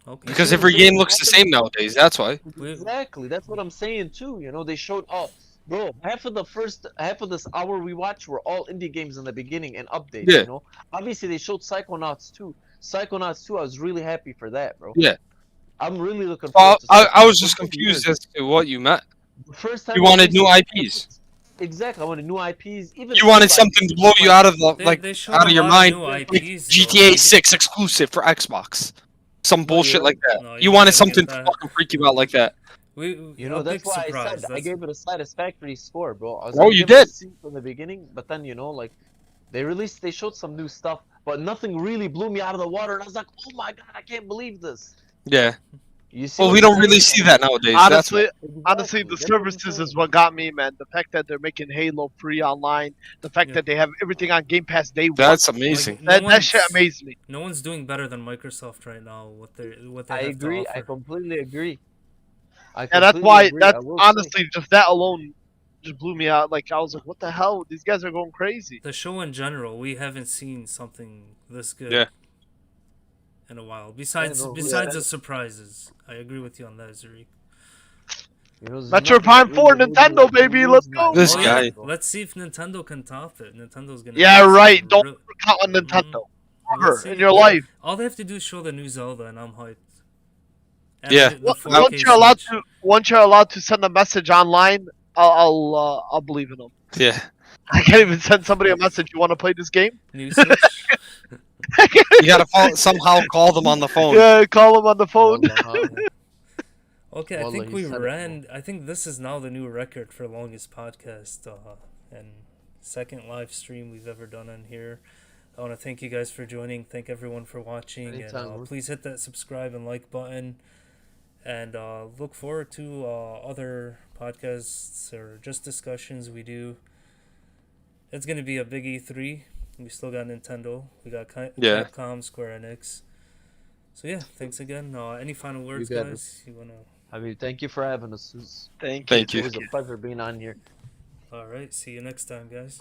Okay. Because every game looks the same nowadays. That's why. Exactly. That's what I'm saying too. They showed bro, half of this hour we watched were all indie games in the beginning and updates. Yeah. Obviously they showed Psychonauts 2. Psychonauts 2, I was really happy for that, bro. Yeah. I'm really looking forward to I was just confused as to what you meant. First time you wanted new IPs. Exactly, I wanted new IPs. Even you wanted something to blow you out of the they out of your mind. IPs, GTA 6 exclusive for Xbox. some bullshit like that. No, you you're wanted not gonna something get to that. fucking freak you out like that. You know, a that's big why surprise. I said I gave it a satisfactory score, bro. I was Oh, gonna you give it a did. C from the beginning, but then you know, like, they showed some new stuff, but nothing really blew me out of the water, and I was like, oh my god, I can't believe this. Yeah. You see Well, what we I'm don't really saying? see that nowadays. Honestly, That's why. the That's what I'm services saying. is what got me, man. The fact that they're making Halo free online, the fact that they have everything on Game Pass day one. That's amazing. That shit amazed me. No one's doing better than Microsoft right now. What they I have agree. to offer. I completely agree. And that's why, that's honestly, just that alone just blew me out. Like, I was like, what the hell? These guys are going crazy. The show in general, we haven't seen something this good. Yeah. In a while. Besides the surprises, I agree with you on that, Zuri. You know, Metro Prime 4 Nintendo, baby, let's go. This guy. Let's see if Nintendo can top it. Nintendo's gonna. Yeah, do right. something Don't real- count on Nintendo. We'll Ever see. in your life. All they have to do is show the new Zelda, and I'm hyped. And Yeah. the 4K Once you're allowed to send a message online, I'll believe in them. Yeah. I can't even send somebody a message. You want to play this game? New Switch. You gotta somehow call them on the phone. Yeah, call them on the phone. Okay, I Wallah, think he we said it, ran. I think this is now the new record for longest podcast and second live stream we've ever done on here. I want to thank you guys for joining. Thank everyone for watching. Anytime, and bro. please hit that subscribe and like button. And look forward to other podcasts or just discussions we do. It's going to be a big E3. We still got Nintendo. We got Capcom, Square Enix. So yeah, thanks again. Any final words, got guys? You want to... I mean, thank you for having us. Thank you. It was a pleasure being on here. All right, see you next time, guys.